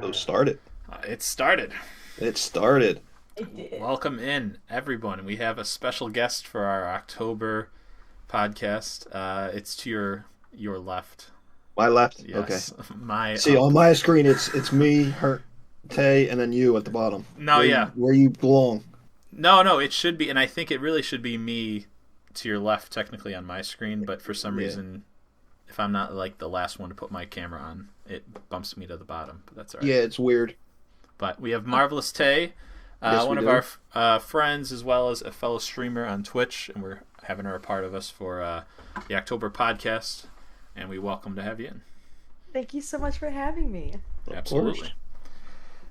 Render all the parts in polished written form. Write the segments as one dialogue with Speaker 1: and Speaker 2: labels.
Speaker 1: So started.
Speaker 2: It started.
Speaker 1: It started.
Speaker 3: It did.
Speaker 2: Welcome in, everyone. We have a special guest for our October podcast. It's to your left.
Speaker 1: My left.
Speaker 2: Yes.
Speaker 1: Okay.
Speaker 2: My
Speaker 1: See,
Speaker 2: up.
Speaker 1: on my screen, it's me, her, Tay, and then you at the bottom.
Speaker 2: No, yeah.
Speaker 1: Where you belong.
Speaker 2: No. It should be, and I think it really should be me to your left, technically on my screen. But for some reason, if I'm not like the last one to put my camera on, it bumps me to the bottom. But that's all right.
Speaker 1: Yeah, it's weird.
Speaker 2: But we have MarvelousTay,
Speaker 1: Yes,
Speaker 2: one
Speaker 1: we
Speaker 2: of
Speaker 1: do.
Speaker 2: our friends, as well as a fellow streamer on Twitch, and we're having her a part of us for the October podcast, and we welcome to have you in.
Speaker 3: Thank you so much for having me.
Speaker 2: Absolutely.
Speaker 1: course.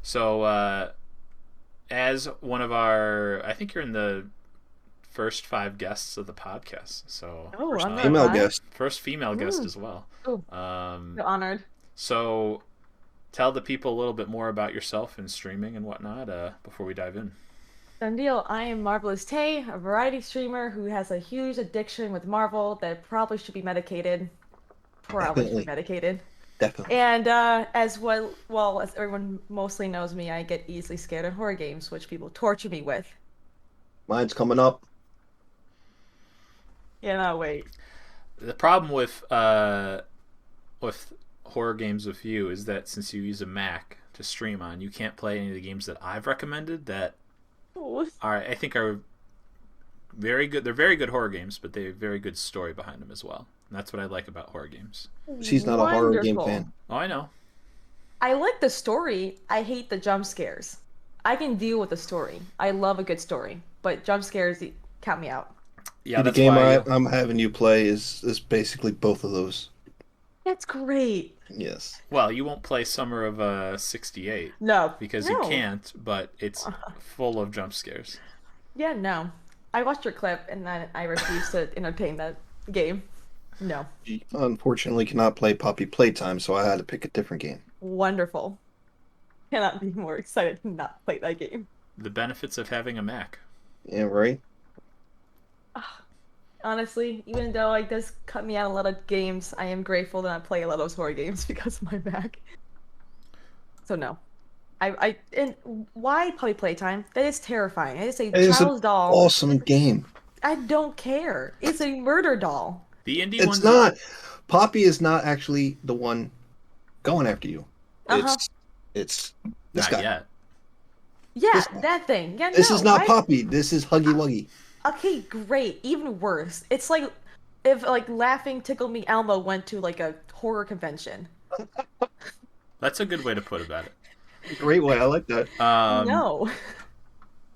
Speaker 2: So, as one of our, I think you're in the first 5 guests of the podcast. So,
Speaker 3: Oh,
Speaker 2: first,
Speaker 3: I'm not
Speaker 1: Female
Speaker 3: bad.
Speaker 1: guest.
Speaker 2: first female guest
Speaker 3: Ooh.
Speaker 2: as well.
Speaker 3: Ooh.
Speaker 2: Um,
Speaker 3: Feel honored.
Speaker 2: so, tell the people a little bit more about yourself and streaming and whatnot before we dive in.
Speaker 3: Done deal. I am MarvelousTay, a variety streamer who has a huge addiction with Marvel that probably should be medicated. Probably should be
Speaker 1: Definitely.
Speaker 3: medicated.
Speaker 1: Definitely.
Speaker 3: And as well as everyone mostly knows me, I get easily scared of horror games, which people torture me with.
Speaker 1: Mine's coming up.
Speaker 3: Yeah, no, wait.
Speaker 2: The problem with horror games with you is that since you use a Mac to stream on, you can't play any of the games that I've recommended that I think are very good. They're very good horror games, but they have very good story behind them as well. And that's what I like about horror games.
Speaker 1: She's not a horror game
Speaker 3: Wonderful.
Speaker 1: fan.
Speaker 2: Oh, I know.
Speaker 3: I like the story. I hate the jump scares. I can deal with the story. I love a good story, but jump scares count me out.
Speaker 2: Yeah,
Speaker 1: The
Speaker 2: that's
Speaker 1: game
Speaker 2: why.
Speaker 1: I'm having you play is basically both of those.
Speaker 3: That's great.
Speaker 1: Yes.
Speaker 2: Well, you won't play Summer of '68
Speaker 3: No,
Speaker 2: because
Speaker 3: no.
Speaker 2: you can't. But it's full of jump scares.
Speaker 3: Yeah, no. I watched your clip and then I refuse to entertain that game. No.
Speaker 1: She unfortunately cannot play Poppy Playtime, so I had to pick a different game.
Speaker 3: Wonderful. Cannot be more excited to not play that game.
Speaker 2: The benefits of having a Mac.
Speaker 1: Yeah, right?
Speaker 3: Honestly, even though it does cut me out a lot of games, I am grateful that I play a lot of those horror games because of my Mac. So no. And why Puppy Playtime? That is terrifying. It is a
Speaker 1: It is an
Speaker 3: child's doll.
Speaker 1: awesome game.
Speaker 3: I don't care. It's a murder doll.
Speaker 2: The indie
Speaker 1: It's
Speaker 2: ones.
Speaker 1: not. Poppy is not actually the one going after you.
Speaker 3: Uh-huh.
Speaker 1: It's this
Speaker 2: Not
Speaker 1: guy.
Speaker 2: yet.
Speaker 3: Yeah,
Speaker 1: This guy.
Speaker 3: that thing. Yeah,
Speaker 1: This
Speaker 3: no,
Speaker 1: is not
Speaker 3: why-
Speaker 1: Poppy. This is Huggy Wuggy.
Speaker 3: Okay, great. Even worse. It's like if like Laughing Tickle Me Elmo went to like a horror convention.
Speaker 2: That's a good way to put about it.
Speaker 1: Great way. I like that.
Speaker 3: No.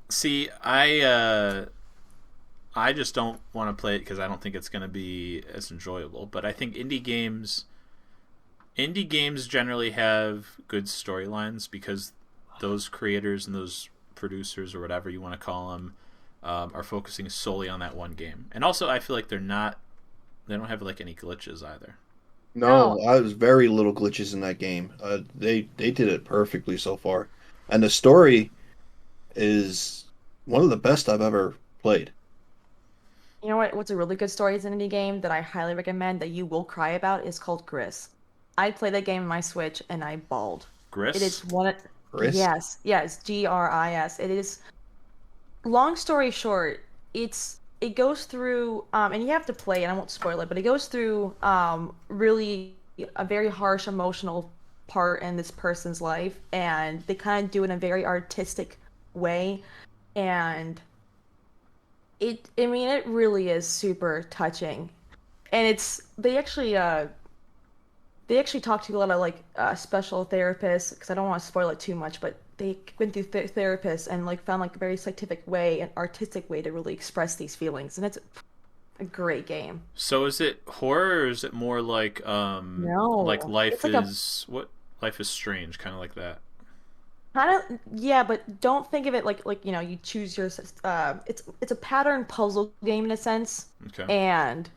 Speaker 2: See, I just don't want to play it because I don't think it's going to be as enjoyable. But I think indie games generally have good storylines because those creators and those producers or whatever you want to call them are focusing solely on that one game. And also, I feel like they don't have like any glitches either.
Speaker 1: No,
Speaker 3: No.
Speaker 1: I was very little glitches in that game. They did it perfectly so far, and the story is one of the best I've ever played.
Speaker 3: You know what? What's a really good story is an indie game that I highly recommend that you will cry about is called Gris. I played that game on my Switch and I bawled.
Speaker 2: Gris?
Speaker 3: It is one.
Speaker 1: Gris?
Speaker 3: Yes, GRIS. It is. Long story short, it goes through and you have to play, and I won't spoil it, but it goes through really a very harsh emotional part in this person's life, and they kind of do it in a very artistic way, and it really is super touching, and they actually talk to a lot of like special therapists because I don't want to spoil it too much, but they went through therapists and like found like a very scientific way, an artistic way to really express these feelings, and it's a great game.
Speaker 2: So is it horror or is it more like
Speaker 3: No,
Speaker 2: like
Speaker 3: it's like a
Speaker 2: Life is Strange, kind of like that?
Speaker 3: kind of, yeah, but don't think of it like you choose your it's a pattern puzzle game in a sense,
Speaker 2: Okay.
Speaker 3: and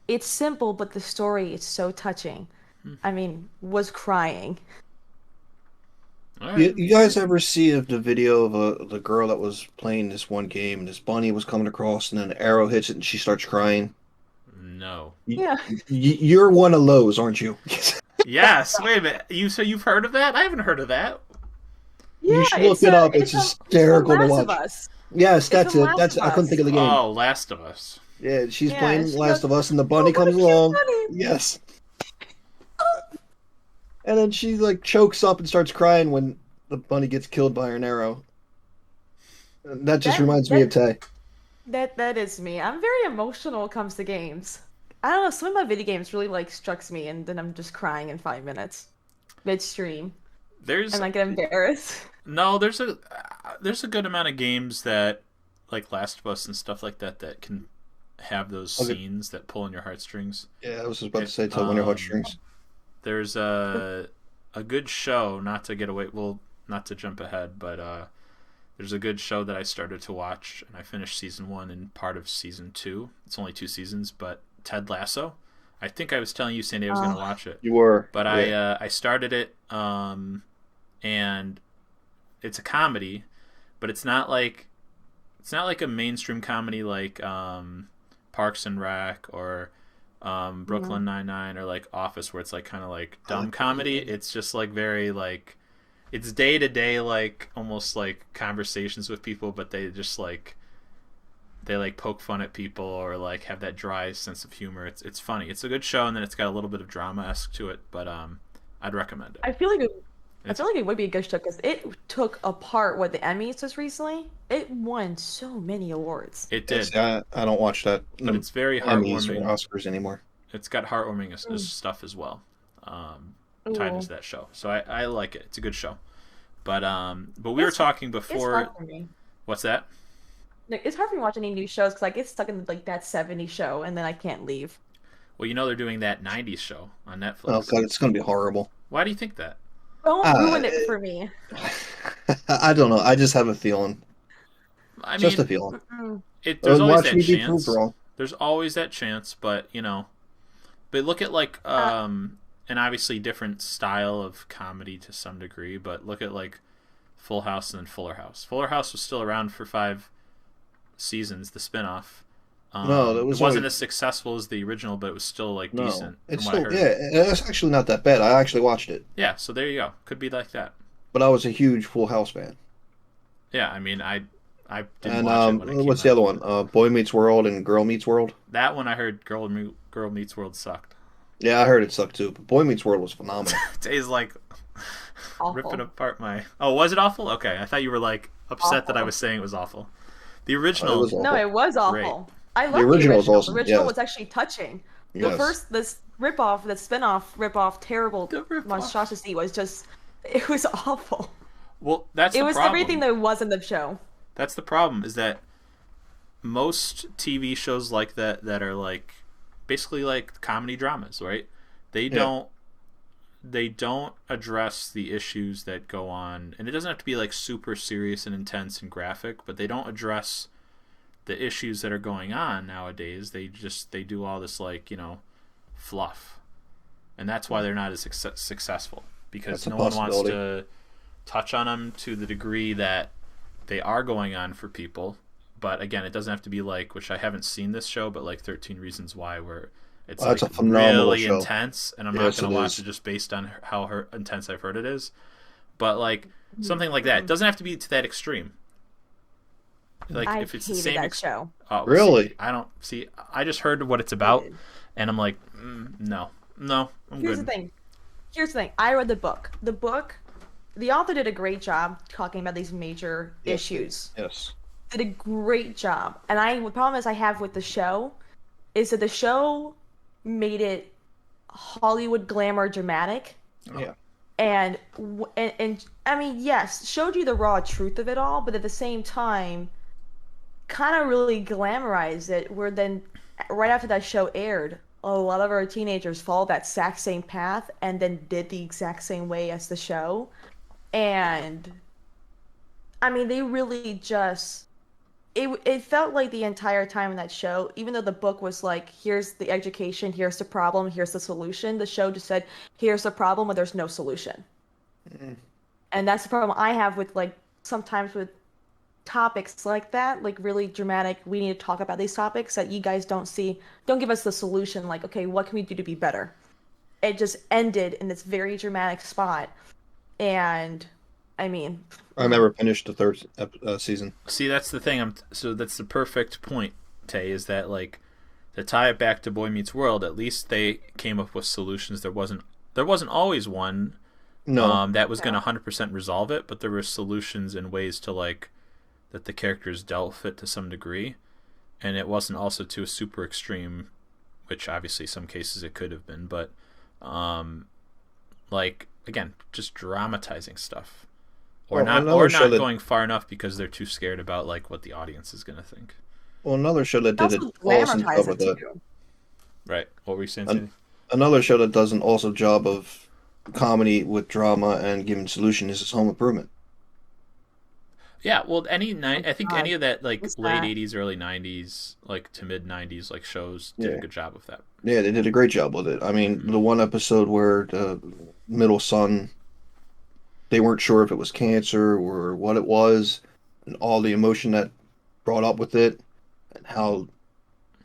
Speaker 3: it's simple, but the story is so touching.
Speaker 2: Hmm.
Speaker 3: I mean, was crying.
Speaker 2: All right.
Speaker 1: You guys ever see of the video of the girl that was playing this one game and this bunny was coming across and then an arrow hits it and she starts crying?
Speaker 2: No.
Speaker 3: Yeah.
Speaker 1: You're one of those, aren't you?
Speaker 2: Yes. Wait a minute. You've heard of that? I haven't heard of that.
Speaker 1: You
Speaker 3: Yeah,
Speaker 1: should look it up. It's
Speaker 3: it's from
Speaker 1: hysterical to
Speaker 3: Last of
Speaker 1: watch.
Speaker 3: Us.
Speaker 1: Yes,
Speaker 3: It's
Speaker 1: that's
Speaker 3: from
Speaker 1: it.
Speaker 3: Last
Speaker 1: That's
Speaker 3: of
Speaker 1: I couldn't think
Speaker 3: Us.
Speaker 1: of the game.
Speaker 2: Oh, Last of Us.
Speaker 1: Yeah, she's
Speaker 3: Yeah, and
Speaker 1: playing
Speaker 3: she
Speaker 1: Last
Speaker 3: goes,
Speaker 1: of Us and the
Speaker 3: "Oh,
Speaker 1: bunny
Speaker 3: what a
Speaker 1: comes
Speaker 3: cute
Speaker 1: along.
Speaker 3: bunny."
Speaker 1: Yes. And then she like chokes up and starts crying when the bunny gets killed by an arrow. And that just
Speaker 3: That
Speaker 1: reminds me of
Speaker 3: that
Speaker 1: Tay.
Speaker 3: that is me. I'm very emotional when it comes to games. I don't know, some of my video games really like strikes me and then I'm just crying in 5 minutes midstream
Speaker 2: There's
Speaker 3: and I get embarrassed.
Speaker 2: no. There's a good amount of games that like Last of Us and stuff like that that can have those
Speaker 1: Okay.
Speaker 2: scenes that pull on your heartstrings.
Speaker 1: Yeah, I was just about to
Speaker 2: It,
Speaker 1: say tug on your heartstrings.
Speaker 2: there's a good show, not to get away, well, not to jump ahead, but there's a good show that I started to watch and I finished season 1 and part of season 2. It's only 2 seasons, but Ted Lasso. I think I was telling you, Sandy, I was going to
Speaker 3: Oh,
Speaker 2: watch it,
Speaker 1: You were.
Speaker 2: but
Speaker 1: Yeah.
Speaker 2: I started it, and it's a comedy, but it's not like a mainstream comedy like Parks and Rec or
Speaker 3: mhm.
Speaker 2: Brooklyn Nine-Nine or like Office, where it's like kind of like
Speaker 1: I
Speaker 2: dumb
Speaker 1: like those
Speaker 2: comedy.
Speaker 1: games.
Speaker 2: It's just like very like it's day to day, like almost like conversations with people, but they just like they like poke fun at people or like have that dry sense of humor. It's funny. It's a good show, and then it's got a little bit of drama esque to it, but I'd recommend it.
Speaker 3: I feel like I
Speaker 2: It's
Speaker 3: feel like it would be a good show because it took apart what the Emmys just recently. It won so many awards.
Speaker 2: it
Speaker 1: Yes,
Speaker 2: did,
Speaker 1: I don't watch that
Speaker 2: but it's very
Speaker 1: Emmys or
Speaker 2: heartwarming.
Speaker 1: Oscars anymore.
Speaker 2: It's got heartwarming
Speaker 3: Mm.
Speaker 2: stuff as well, um, tied into
Speaker 3: Ooh.
Speaker 2: that show. So I like it. It's a good show. But we were
Speaker 3: It's
Speaker 2: talking
Speaker 3: it's hard
Speaker 2: before.
Speaker 3: for me.
Speaker 2: What's that?
Speaker 3: Like, it's hard for me to watch any new shows because I get stuck in like that 70s show and then I can't leave.
Speaker 2: Well, you know they're doing that '90s show on
Speaker 1: Oh
Speaker 2: Netflix.
Speaker 1: God, it's gonna be horrible.
Speaker 2: Why do you think that?
Speaker 3: Don't
Speaker 1: Uh,
Speaker 3: ruin it for me.
Speaker 1: I don't know. I just have a feeling.
Speaker 2: I
Speaker 1: Just a
Speaker 2: mean,
Speaker 1: feeling.
Speaker 3: Mm-mm.
Speaker 2: there's always
Speaker 1: Watch
Speaker 2: that
Speaker 1: me be proved
Speaker 2: chance.
Speaker 1: wrong.
Speaker 2: There's always that chance, but but look at like
Speaker 3: Uh,
Speaker 2: an obviously different style of comedy to some degree, but look at like Full House and then Fuller House. Fuller House was still around for 5 seasons, the spinoff.
Speaker 1: No, that
Speaker 2: It
Speaker 1: was
Speaker 2: wasn't
Speaker 1: only
Speaker 2: as successful as the original, but it was still like
Speaker 1: no.
Speaker 2: decent from
Speaker 1: It's
Speaker 2: what I
Speaker 1: still
Speaker 2: heard.
Speaker 1: yeah. It's actually not that bad. I actually watched it,
Speaker 2: Yeah, so there you go. Could be like that.
Speaker 1: but I was a huge Full House fan.
Speaker 2: Yeah, I mean, I didn't
Speaker 1: And
Speaker 2: watch it when it came
Speaker 1: what's the
Speaker 2: out.
Speaker 1: other one? Boy Meets World and Girl Meets World.
Speaker 2: That one I heard Girl Meets World sucked.
Speaker 1: Yeah, I heard it sucked too, but Boy Meets World was phenomenal.
Speaker 2: Tay's like ripping
Speaker 3: awful.
Speaker 2: apart my. Oh, was it awful? Okay, I thought you were like upset that I
Speaker 3: Awful.
Speaker 2: was saying it was awful. The
Speaker 1: It
Speaker 2: original
Speaker 1: was
Speaker 3: No,
Speaker 1: awful.
Speaker 3: it was
Speaker 2: great.
Speaker 3: awful. I
Speaker 1: The
Speaker 3: love the
Speaker 1: original was
Speaker 3: original. The
Speaker 1: awesome.
Speaker 3: original
Speaker 1: Yes,
Speaker 3: was actually touching. The
Speaker 1: yes.
Speaker 3: first, this ripoff, the spin-off ripoff, terrible
Speaker 2: The ripoff.
Speaker 3: monstrosity was just, it was awful.
Speaker 2: Well, that's
Speaker 3: It
Speaker 2: the
Speaker 3: was everything
Speaker 2: problem.
Speaker 3: that was in the show.
Speaker 2: That's the problem is that most TV shows like that are like basically like comedy dramas, right? They
Speaker 1: Yeah.
Speaker 2: don't they don't address the issues that go on, and it doesn't have to be like super serious and intense and graphic, but they don't address the issues that are going on nowadays. They do all this like fluff, and that's why they're not as successful because
Speaker 1: That's a
Speaker 2: no one wants
Speaker 1: possibility.
Speaker 2: to touch on them to the degree that they are going on for people. But again, it doesn't have to be like, which I haven't seen this show, but like 13 Reasons Why, where it's
Speaker 1: That's
Speaker 2: like
Speaker 1: a phenomenal
Speaker 2: really
Speaker 1: show.
Speaker 2: intense, and I'm not
Speaker 1: Yes,
Speaker 2: going
Speaker 1: it
Speaker 2: to watch
Speaker 1: is.
Speaker 2: it just based on how intense I've heard it is. But like something like that, it
Speaker 3: Mm-mm.
Speaker 2: doesn't have to be to that extreme. Like
Speaker 3: I
Speaker 2: if it's the
Speaker 3: hated
Speaker 2: same,
Speaker 3: that show.
Speaker 2: oh, see,
Speaker 1: Really?
Speaker 2: I don't see. I just heard what it's about,
Speaker 3: Hated.
Speaker 2: and I'm like, no, no, I'm
Speaker 3: Here's the
Speaker 2: good.
Speaker 3: thing. Here's the thing. I read the book. The book, the author did a great job talking about these major
Speaker 1: Yes,
Speaker 3: issues.
Speaker 1: yes.
Speaker 3: Did a great job. And the problem is I have with the show is that the show made it Hollywood glamour dramatic.
Speaker 1: Yeah.
Speaker 3: And I mean, yes, showed you the raw truth of it all, but at the same time, kind of really glamorized it. Where then, right after that show aired, a lot of our teenagers followed that exact same path and then did the exact same way as the show. And I mean, they really just it felt like the entire time in that show, even though the book was like, here's the education, here's the problem, here's the solution, the show just said, here's the problem, and there's no solution.
Speaker 1: Mm.
Speaker 3: And that's the problem I have with like sometimes with topics like that, like really dramatic, we need to talk about these topics that you guys don't see, don't give us the solution, like, okay, what can we do to be better? It just ended in this very dramatic spot. And I mean,
Speaker 1: I never finished the third season.
Speaker 2: See, that's the thing. So that's the perfect point, Tay, is that like to tie it back to Boy Meets World, at least they came up with solutions. There wasn't always one
Speaker 1: No,
Speaker 2: that was going to
Speaker 3: no.
Speaker 2: 100% resolve it, but there were solutions and ways to like that the characters dealt with it to some degree, and it wasn't also to a super extreme, which obviously some cases it could have been, but um, like again, just dramatizing stuff, or
Speaker 1: well,
Speaker 2: not,
Speaker 1: another
Speaker 2: or
Speaker 1: show
Speaker 2: not
Speaker 1: that
Speaker 2: going far enough because they're too scared about like what the audience is going to think.
Speaker 1: well, another show that
Speaker 3: It
Speaker 1: did an
Speaker 3: also
Speaker 1: awesome job
Speaker 3: glamorize
Speaker 1: with
Speaker 3: it
Speaker 1: that.
Speaker 3: too.
Speaker 2: Right? What were you saying,
Speaker 1: An
Speaker 2: Sandy?
Speaker 1: Another show that does an awesome job of comedy with drama and giving solution is Home Improvement.
Speaker 2: Yeah, well,
Speaker 3: Oh
Speaker 2: I think any
Speaker 3: God,
Speaker 2: of that like
Speaker 3: what's
Speaker 2: late
Speaker 3: that?
Speaker 2: '80s, early '90s, like to mid '90s, like shows did a
Speaker 1: Yeah,
Speaker 2: good job with that.
Speaker 1: yeah, they did a great job with it. I mean,
Speaker 2: Hmm.
Speaker 1: the one episode where the middle son, they weren't sure if it was cancer or what it was, and all the emotion that brought up with it, and how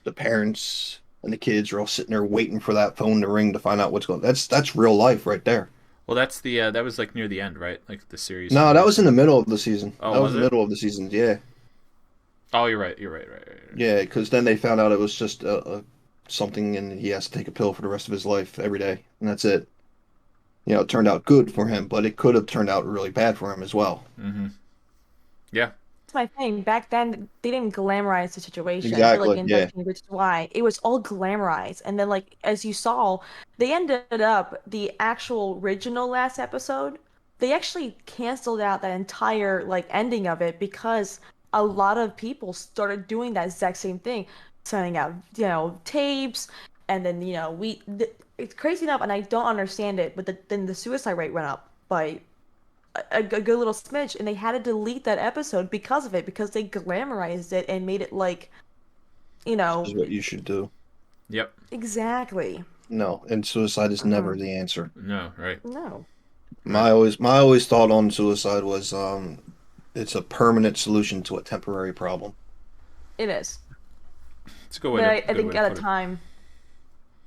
Speaker 1: the parents and the kids are all sitting there waiting for that phone to ring to find out what's going. That's real life right there.
Speaker 2: Well, that's the that was like near the end, right? Like the series
Speaker 1: No, that was in
Speaker 2: finishing.
Speaker 1: the middle of the season.
Speaker 2: Oh,
Speaker 1: That was
Speaker 2: was
Speaker 1: the
Speaker 2: it?
Speaker 1: middle of the season. Yeah,
Speaker 2: Oh, you're right. You're right. Right. Right. Right.
Speaker 1: yeah, because then they found out it was just something, and he has to take a pill for the rest of his life every day, and that's it. It turned out good for him, but it could have turned out really bad for him as well.
Speaker 2: Mm-hmm. Yeah.
Speaker 3: That's my thing. Back then, they didn't glamorize the situation. I feel like
Speaker 1: Exactly.
Speaker 3: in
Speaker 1: Yeah.
Speaker 3: 13 Reasons Why, it was all glamorized. And then, like, as you saw, they ended up, the actual original last episode, they actually canceled out that entire, like, ending of it because a lot of people started doing that exact same thing, sending out, tapes. And then, it's crazy enough, and I don't understand it, but then the suicide rate went up by a good little smidge, and they had to delete that episode because of it, because they glamorized it and made it like, you
Speaker 1: This
Speaker 3: know,
Speaker 1: is what you should do.
Speaker 2: Yep.
Speaker 3: exactly.
Speaker 1: No, and suicide is never
Speaker 3: Uh-uh.
Speaker 1: the answer.
Speaker 2: No. Right.
Speaker 3: No.
Speaker 2: Right.
Speaker 1: My always thought on suicide was it's a permanent solution to a temporary problem.
Speaker 3: It is.
Speaker 2: It's a good way
Speaker 3: But
Speaker 2: to
Speaker 3: I
Speaker 2: good
Speaker 3: think
Speaker 2: way to
Speaker 3: at a
Speaker 2: put it.
Speaker 3: time,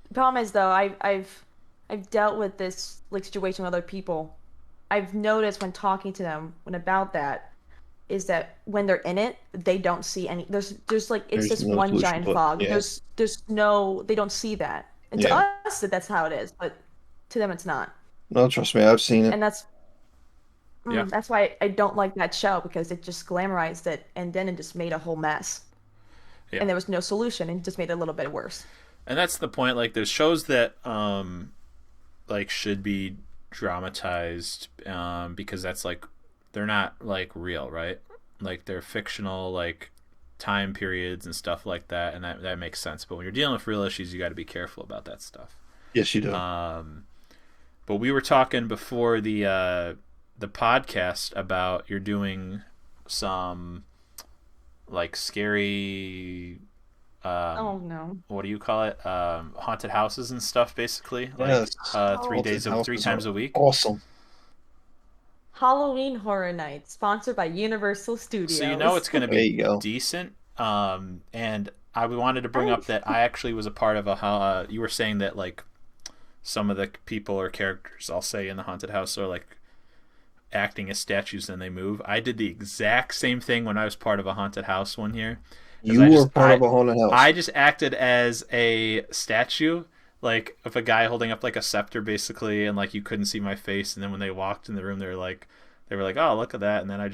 Speaker 3: the problem is though, I've dealt with this like situation with other people. I've noticed when talking to them when about that is that when they're in it, they don't see any. There's like it's
Speaker 1: There's
Speaker 3: this
Speaker 1: no
Speaker 3: one
Speaker 1: solution
Speaker 3: giant
Speaker 1: to it.
Speaker 3: fog.
Speaker 1: Yeah,
Speaker 3: There's no they don't see that. And to
Speaker 1: yeah.
Speaker 3: us, that's how it is, but to them, it's not.
Speaker 1: No, trust me, I've seen it.
Speaker 3: And
Speaker 2: Yeah.
Speaker 3: that's why I don't like that show because it just glamorized it and then it just made a whole mess.
Speaker 2: Yeah.
Speaker 3: And there was no solution and just made it a little bit worse.
Speaker 2: And that's the point. Like, there's shows that like should be dramatized because that's like they're not like real, right? Like they're fictional, like time periods and stuff like that, and that makes sense. But when you're dealing with real issues, you got to be careful about that stuff.
Speaker 1: Yes, you do.
Speaker 2: Um, but we were talking before the podcast about you're doing some like scary
Speaker 3: Oh no.
Speaker 2: what do you call it? Haunted houses and stuff, basically. Like
Speaker 1: Yes,
Speaker 3: Oh,
Speaker 1: haunted
Speaker 2: 3 times
Speaker 1: houses
Speaker 2: a
Speaker 1: are
Speaker 2: week.
Speaker 1: awesome.
Speaker 3: Halloween Horror Nights, sponsored by Universal
Speaker 2: So you know
Speaker 3: Studios.
Speaker 2: it's going to
Speaker 1: There
Speaker 2: be
Speaker 1: you go.
Speaker 2: decent. And I wanted to bring
Speaker 3: I
Speaker 2: up that I actually was a part of a. You were saying that like some of the people or characters, I'll say, in the haunted house are like acting as statues and they move. I did the exact same thing when I was part of a haunted house one year. Is
Speaker 1: You were part of a haunted house.
Speaker 2: I just acted as a statue, like of a guy holding up like a scepter, basically, and like you couldn't see my face. And then when they walked in the room, they were like, "Oh, look at that!" And then I was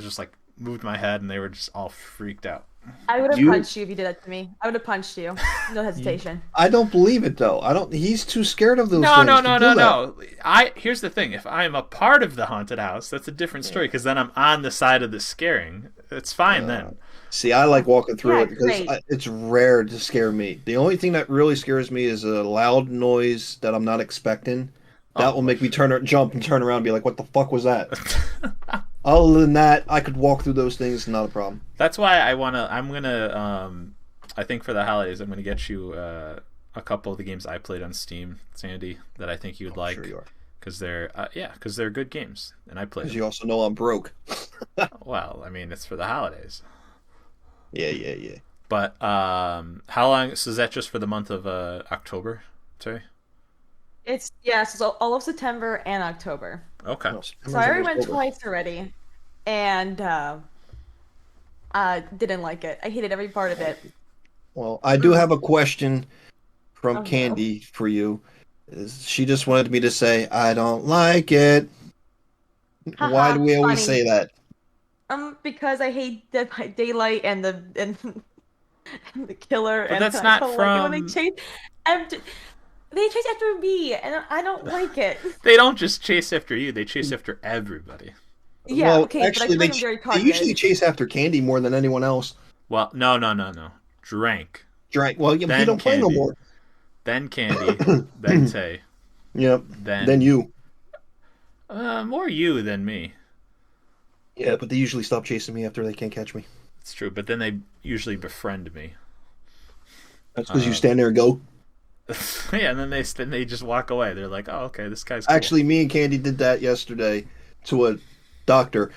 Speaker 2: just like moved my head, and they were just all freaked out.
Speaker 3: would have
Speaker 1: You,
Speaker 3: punched you if you did that to me. I would have punched you. No hesitation.
Speaker 1: I don't believe it though. I don't. He's too scared of those
Speaker 2: No, no,
Speaker 1: things to
Speaker 2: no,
Speaker 1: do
Speaker 2: no,
Speaker 1: that.
Speaker 2: no. Here's the thing: if I'm a part of the haunted house, that's a different story because then I'm on the side of the scaring. It's fine
Speaker 1: Uh,
Speaker 2: then.
Speaker 1: See, I like walking through
Speaker 3: Yeah,
Speaker 1: it because
Speaker 3: great.
Speaker 1: it's rare to scare me. The only thing that really scares me is a loud noise that I'm not expecting. That
Speaker 2: Oh
Speaker 1: will
Speaker 2: well,
Speaker 1: make me jump and turn around and be like, "What the fuck was that?" Other than that, I could walk through those things, not a problem.
Speaker 2: That's why I'm gonna I think for the holidays I'm gonna get you a couple of the games I played on Steam, Sandy, that I think you'd
Speaker 1: Oh, sure
Speaker 2: like
Speaker 1: you are.
Speaker 2: because they're good games and I played
Speaker 1: Because
Speaker 2: them.
Speaker 1: you also know I'm broke.
Speaker 2: Well, I mean it's for the holidays.
Speaker 1: Yeah, yeah, yeah.
Speaker 2: But how long? So is that just for the month of October? Sorry.
Speaker 3: It's yeah, so all of September and October.
Speaker 2: Okay.
Speaker 1: No,
Speaker 3: So
Speaker 1: September's
Speaker 3: I already
Speaker 1: almost
Speaker 3: went
Speaker 1: over.
Speaker 3: twice already, and didn't like it. I hated every part of it.
Speaker 1: Well, I do
Speaker 3: Mm.
Speaker 1: have a question from
Speaker 3: Oh no.
Speaker 1: Candy for you. She just wanted me to say, I don't like it. Why do
Speaker 3: Haha,
Speaker 1: we always
Speaker 3: funny.
Speaker 1: say that?
Speaker 3: Because I hate Dead by Daylight and and the killer,
Speaker 2: But
Speaker 3: and
Speaker 2: that's
Speaker 3: I
Speaker 2: not
Speaker 3: don't like it when
Speaker 2: from.
Speaker 3: after they chase after me, and I don't like it.
Speaker 2: They don't just chase after you; they chase after everybody.
Speaker 3: Yeah,
Speaker 1: Well,
Speaker 3: okay, but I
Speaker 1: actually,
Speaker 3: feel like I'm very
Speaker 1: they usually
Speaker 3: targeted.
Speaker 1: chase after Candy more than anyone else.
Speaker 2: Well, no, no, no, no. Drank,
Speaker 1: Drank. Well, yeah, he
Speaker 2: then
Speaker 1: don't play no
Speaker 2: Candy,
Speaker 1: more.
Speaker 2: then Candy, then Tay,
Speaker 1: Yep. Then
Speaker 2: then
Speaker 1: you.
Speaker 2: more you than me.
Speaker 1: Yeah, but they usually stop chasing me after they can't catch me.
Speaker 2: It's true, but then they usually befriend me.
Speaker 1: That's because you
Speaker 2: Uh,
Speaker 1: stand there and go.
Speaker 2: yeah, and then they just walk away. They're like, "Oh, okay, this guy's cool."
Speaker 1: Actually, me and Candy did that yesterday to a doctor.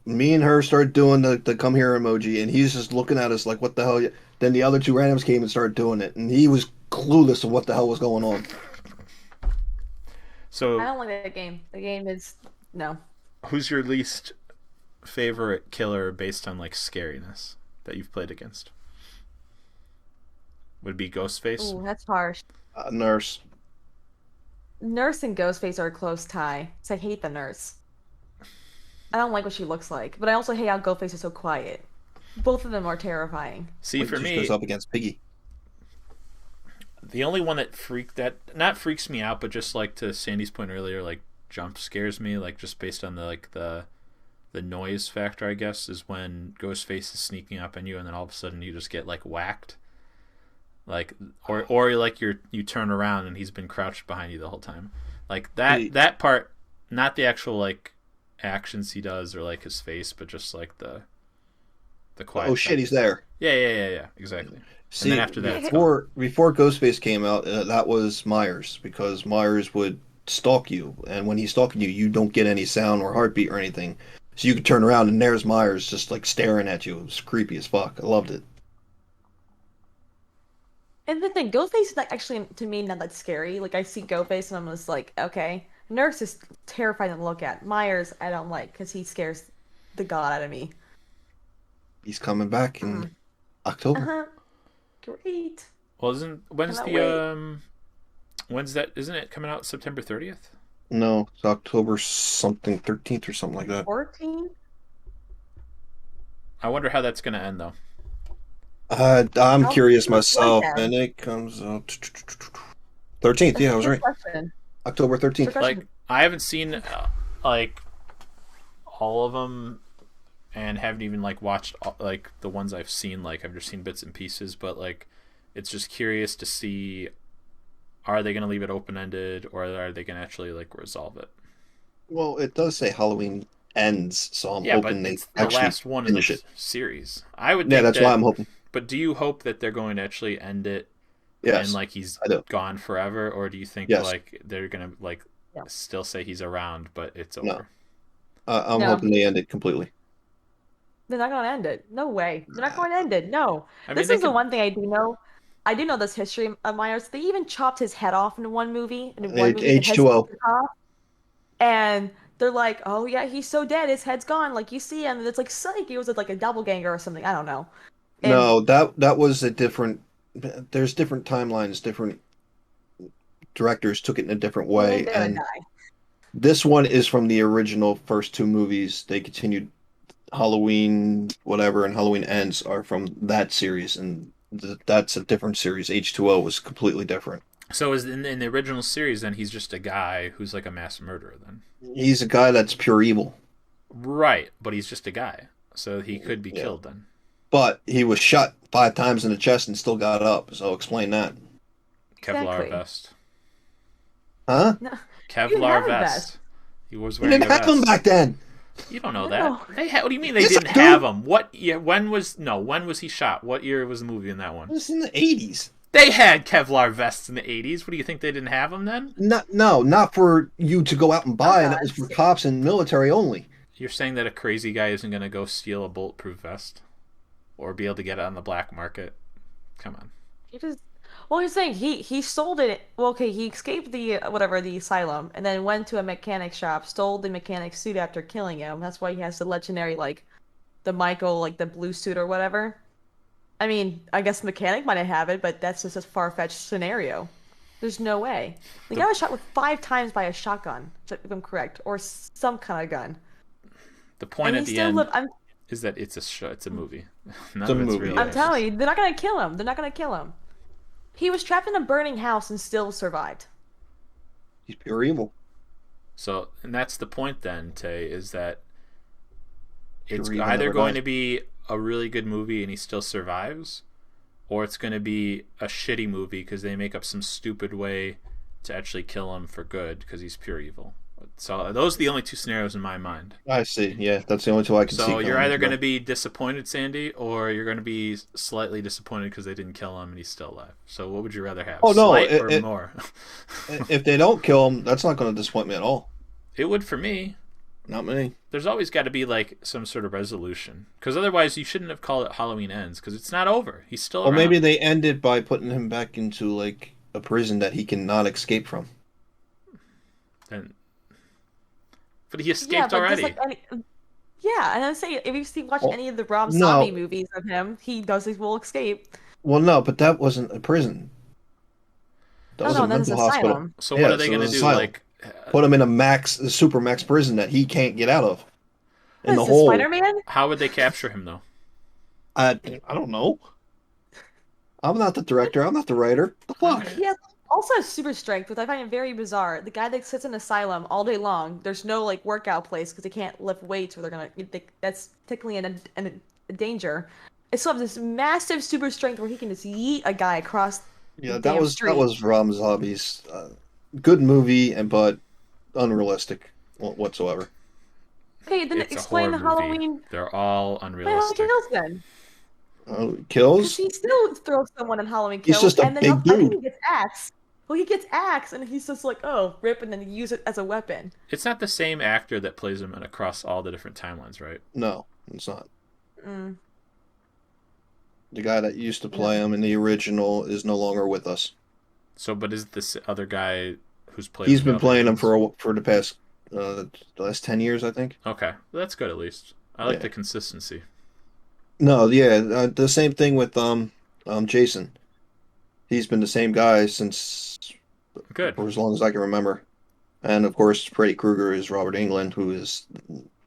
Speaker 1: Me and her started doing the come here emoji, and he's just looking at us like, what the hell? Then the other two randoms came and started doing it, and he was clueless of what the hell was going on.
Speaker 3: I
Speaker 2: So,
Speaker 3: don't like that game. The game is no.
Speaker 2: who's your least favorite killer based on like scariness that you've played against? Would it be Ghostface?
Speaker 3: Ooh, that's harsh.
Speaker 1: Nurse.
Speaker 3: Nurse and Ghostface are a close tie. So I hate the nurse. I don't like what she looks like, but I also hate how Ghostface is so quiet. Both of them are terrifying.
Speaker 2: See,
Speaker 1: Well, he
Speaker 2: for
Speaker 1: just goes
Speaker 2: me,
Speaker 1: up against Piggy.
Speaker 2: the only one that not freaks me out, but just like to Sandy's point earlier, like jump scares me, like just based on the noise factor, I guess, is when Ghostface is sneaking up on you, and then all of a sudden you just get like whacked, like or like you turn around and he's been crouched behind you the whole time, like
Speaker 1: See,
Speaker 2: that part, not the actual like actions he does or like his face, but just like the
Speaker 1: oh
Speaker 2: quiet
Speaker 1: shit,
Speaker 2: factor.
Speaker 1: he's there.
Speaker 2: Yeah, exactly. And then
Speaker 1: See,
Speaker 2: after that, it's gone.
Speaker 1: before Ghostface came out, that was Myers because Myers would stalk you, and when he's stalking you, you don't get any sound or heartbeat or anything. So you could turn around and there's Myers just like staring at you. It was creepy as fuck. I loved it.
Speaker 3: And the thing, Ghostface is not actually to me not that scary. Like I see Ghostface and I'm just like, okay. Nurse is terrifying to look at. Myers, I don't like because he scares the god out of me.
Speaker 1: He's coming back in
Speaker 3: Mm.
Speaker 1: October.
Speaker 3: Uh-huh. Great.
Speaker 2: Well, isn't when's
Speaker 3: Cannot
Speaker 2: the
Speaker 3: wait.
Speaker 2: when's that? Isn't it coming out September 30th?
Speaker 1: No, it's October something 13th or something like that.
Speaker 3: 14?
Speaker 2: I wonder how that's gonna end though.
Speaker 1: I'm
Speaker 3: How
Speaker 1: curious
Speaker 3: much was
Speaker 1: myself,
Speaker 3: that?
Speaker 1: and it comes out 13th. Yeah, I was
Speaker 3: Trick
Speaker 1: right.
Speaker 3: question.
Speaker 1: October
Speaker 3: Trick
Speaker 1: 13th.
Speaker 2: Like
Speaker 3: question.
Speaker 2: I haven't seen like all of them, and haven't even like watched like the ones I've seen. Like I've just seen bits and pieces, but like it's just curious to see, are they gonna leave it open ended or are they gonna actually like resolve it?
Speaker 1: Well, it does say Halloween ends, so I'm
Speaker 2: Yeah, but
Speaker 1: hoping they
Speaker 2: it's the
Speaker 1: actually
Speaker 2: last one in the
Speaker 1: finish it.
Speaker 2: series. I would
Speaker 1: Yeah,
Speaker 2: think
Speaker 1: that's why
Speaker 2: that.
Speaker 1: I'm hoping.
Speaker 2: But do you hope that they're going to actually end it and
Speaker 1: Yes,
Speaker 2: like he's
Speaker 1: I do.
Speaker 2: gone forever, or do you think
Speaker 1: Yes.
Speaker 2: like they're gonna like
Speaker 3: No.
Speaker 2: still say he's around but it's
Speaker 1: No.
Speaker 2: over?
Speaker 1: I'm
Speaker 3: No,
Speaker 1: hoping they end it completely.
Speaker 3: they're not gonna end it. No way. They're not going to end it. No.
Speaker 2: I mean
Speaker 3: This
Speaker 2: they
Speaker 3: is the
Speaker 2: could.
Speaker 3: one thing I do know. I do know this history of Myers. They even chopped his head off in one movie. In one movie, the head's
Speaker 1: H2O.
Speaker 3: off, and they're like, "Oh yeah, he's so dead. His head's gone." Like you see him, and it's like psych. It was like a doppelganger or something. I don't know. And
Speaker 1: No, that was a different. There's different timelines. Different directors took it in a different
Speaker 3: he ain't
Speaker 1: way,
Speaker 3: gonna
Speaker 1: and
Speaker 3: die.
Speaker 1: this one is from the original first two movies. They continued Halloween, whatever, and Halloween Ends are from that series, and that's a different series. H2O was completely different.
Speaker 2: So is in the original series, then he's just a guy who's like a mass murderer then.
Speaker 1: He's a guy that's pure evil.
Speaker 2: Right, but he's just a guy, so he could be
Speaker 1: Yeah.
Speaker 2: killed then.
Speaker 1: But he was shot 5 times in the chest and still got up, so explain that.
Speaker 2: Kevlar
Speaker 3: Exactly.
Speaker 2: vest.
Speaker 1: Huh?
Speaker 3: No, you
Speaker 2: Kevlar
Speaker 3: have a vest.
Speaker 2: vest. He was
Speaker 1: You
Speaker 2: wearing
Speaker 1: didn't
Speaker 2: a
Speaker 1: have them
Speaker 2: vest.
Speaker 1: back then.
Speaker 2: You don't know that.
Speaker 3: No.
Speaker 2: What do you mean they
Speaker 1: Yes, I
Speaker 2: didn't
Speaker 1: do.
Speaker 2: have him? What year? When was he shot? What year was the movie in that
Speaker 1: It
Speaker 2: one?
Speaker 1: was in the 80s.
Speaker 2: They had Kevlar vests in the 80s. What do you think they didn't have them then?
Speaker 1: Not for you to go out and
Speaker 3: Oh
Speaker 1: buy. That was for
Speaker 3: God.
Speaker 1: cops and military only.
Speaker 2: You're saying that a crazy guy isn't going to go steal a bulletproof vest or be able to get it on the black market? Come on.
Speaker 3: He just well, he's saying he sold it. Well, okay, he escaped the whatever the asylum and then went to a mechanic shop, stole the mechanic's suit after killing him. That's why he has the legendary like the Michael like the blue suit or whatever. I mean, I guess the mechanic might have it, but that's just a far-fetched scenario. There's no way. The
Speaker 2: The
Speaker 3: guy was shot with 5 times by a shotgun, if I'm correct, or some kind of gun,
Speaker 2: the point
Speaker 3: and
Speaker 2: at
Speaker 3: he
Speaker 2: the
Speaker 3: still
Speaker 2: end
Speaker 3: lived. I'm
Speaker 2: is that it's a movie.
Speaker 1: It's
Speaker 2: None
Speaker 1: a
Speaker 2: of it's
Speaker 1: movie,
Speaker 2: real.
Speaker 3: I'm
Speaker 1: yes.
Speaker 3: telling you, they're not gonna kill him. They're not gonna kill him. He was trapped in a burning house and still survived.
Speaker 1: He's pure evil.
Speaker 2: So, and that's the point then, Tay, is that it's
Speaker 1: Pure evil
Speaker 2: either
Speaker 1: never
Speaker 2: going
Speaker 1: dies.
Speaker 2: to be a really good movie and he still survives, or it's going to be a shitty movie because they make up some stupid way to actually kill him for good because he's pure evil. So those are the only two scenarios in my mind.
Speaker 1: I see. Yeah, that's the only two I can see.
Speaker 2: So you're
Speaker 1: coming
Speaker 2: either going to
Speaker 1: through.
Speaker 2: be disappointed, Sandy, or you're going to be slightly disappointed because they didn't kill him and he's still alive. So what would you rather have?
Speaker 1: Oh no!
Speaker 2: Slight or more?
Speaker 1: If they don't kill him, that's not going to disappoint me at all.
Speaker 2: It would for me.
Speaker 1: Not me.
Speaker 2: There's always got to be like some sort of resolution because otherwise you shouldn't have called it Halloween Ends because it's not over. He's still
Speaker 1: Or
Speaker 2: around.
Speaker 1: maybe they end it by putting him back into like a prison that he cannot escape from.
Speaker 2: And, but he
Speaker 3: Yeah,
Speaker 2: escaped
Speaker 3: but just
Speaker 2: already.
Speaker 3: like yeah, and I'm saying if watch
Speaker 1: Oh,
Speaker 3: any of the Rob
Speaker 1: no.
Speaker 3: Zombie movies of him, he does his will escape.
Speaker 1: Well, no, but that wasn't a prison. That
Speaker 3: No,
Speaker 1: was a
Speaker 3: no, that is
Speaker 1: mental hospital.
Speaker 3: asylum.
Speaker 2: So what
Speaker 1: Yeah,
Speaker 2: are they
Speaker 1: so it
Speaker 2: going to
Speaker 1: was
Speaker 2: do?
Speaker 1: asylum.
Speaker 2: Like,
Speaker 1: Put him in a super max prison that he can't get out of. In
Speaker 3: What
Speaker 1: the
Speaker 3: is this,
Speaker 1: hole.
Speaker 3: Spider-Man?
Speaker 2: how would they capture him though?
Speaker 1: I don't know. I'm not the director. I'm not the writer. The fuck?
Speaker 3: He has also has super strength, which I find very bizarre. The guy that sits in asylum all day long, there's no like workout place because they can't lift weights or that's technically a danger. It still have this massive super strength where he can just yeet a guy across the
Speaker 1: Yeah,
Speaker 3: damn
Speaker 1: that
Speaker 3: street.
Speaker 1: was Rob Zombie's good movie, and but unrealistic whatsoever.
Speaker 3: Okay, then
Speaker 2: It's a
Speaker 3: explain
Speaker 2: horror
Speaker 3: the
Speaker 2: movie.
Speaker 3: Halloween.
Speaker 2: They're all
Speaker 3: Why Halloween
Speaker 2: unrealistic.
Speaker 3: Kills then? Because
Speaker 1: Kills.
Speaker 3: he still throws someone in Halloween
Speaker 1: He's
Speaker 3: Kills,
Speaker 1: just a
Speaker 3: and then
Speaker 1: big
Speaker 3: I think
Speaker 1: dude.
Speaker 3: he gets axed. Well, he gets axed, and he's just like, oh, rip, and then use it as a weapon.
Speaker 2: It's not the same actor that plays him across all the different timelines, right?
Speaker 1: No, it's not.
Speaker 3: Mm,
Speaker 1: The guy that used to
Speaker 3: no.
Speaker 1: play him in the original is no longer with us.
Speaker 2: So, but is this other guy who's played
Speaker 1: He's
Speaker 2: him in
Speaker 1: been
Speaker 2: other
Speaker 1: playing him
Speaker 2: movies?
Speaker 1: for the last 10 years, I think.
Speaker 2: Okay, well, that's good at least. I like
Speaker 1: Yeah.
Speaker 2: the consistency.
Speaker 1: No, yeah, the same thing with Jason. He's been the same guy since
Speaker 2: Good.
Speaker 1: for as long as I can remember. And of course, Freddy Krueger is Robert Englund, who is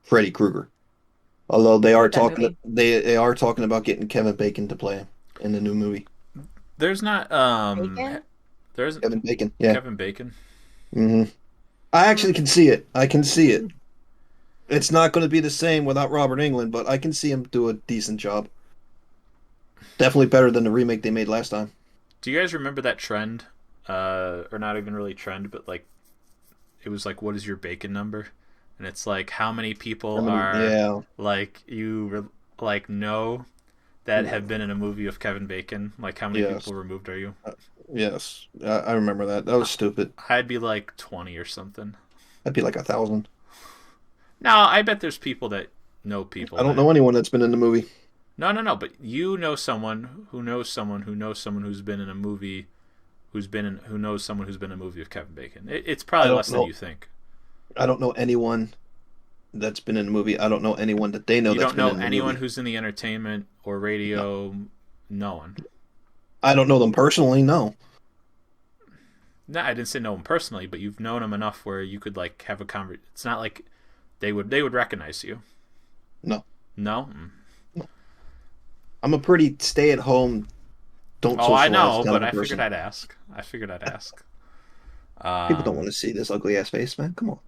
Speaker 1: Freddy Krueger. Although
Speaker 3: Hate that movie.
Speaker 1: they are talking about getting Kevin Bacon to play him in the new movie.
Speaker 2: There's not
Speaker 3: Bacon?
Speaker 2: there's
Speaker 1: Kevin Bacon, yeah.
Speaker 2: Kevin Bacon.
Speaker 1: hmm I actually can see it. I can see it. It's not going to be the same without Robert Englund, but I can see him do a decent job. Definitely better than the remake they made last time.
Speaker 2: Do you guys remember that trend? Or not even really trend, but like it was like, what is your bacon number? And it's like how many people are
Speaker 1: Yeah,
Speaker 2: like like know that have been in a movie of Kevin Bacon. Like how many
Speaker 1: yes,
Speaker 2: people removed are you?
Speaker 1: yes. I remember that. That was stupid.
Speaker 2: I'd be like 20 or something.
Speaker 1: That'd be like 1,000.
Speaker 2: No, I bet there's people that know people
Speaker 1: I don't
Speaker 2: that.
Speaker 1: know anyone that's been in the movie.
Speaker 2: No. But you know someone who knows someone who knows someone who's been in a movie, who knows someone who's been in a movie of Kevin Bacon. It's
Speaker 1: I
Speaker 2: probably
Speaker 1: don't
Speaker 2: less than
Speaker 1: know.
Speaker 2: you think.
Speaker 1: I don't know anyone that's been in the movie. I don't know anyone that they know
Speaker 2: You
Speaker 1: that's
Speaker 2: don't
Speaker 1: been
Speaker 2: know
Speaker 1: in the
Speaker 2: anyone
Speaker 1: movie.
Speaker 2: who's in the entertainment or
Speaker 1: No,
Speaker 2: radio. No one.
Speaker 1: I don't know them personally. No,
Speaker 2: No, I didn't say know them personally, but you've known them enough where you could like have a conversation. It's not like they would recognize you.
Speaker 1: no.
Speaker 2: No.
Speaker 1: I'm a pretty stay-at-home, don't
Speaker 2: Oh, I
Speaker 1: socialize
Speaker 2: know,
Speaker 1: kind
Speaker 2: but
Speaker 1: of a
Speaker 2: I figured
Speaker 1: person.
Speaker 2: I'd ask. I figured I'd ask.
Speaker 1: People don't want to
Speaker 2: Um.
Speaker 1: see this ugly ass face, man. Come on.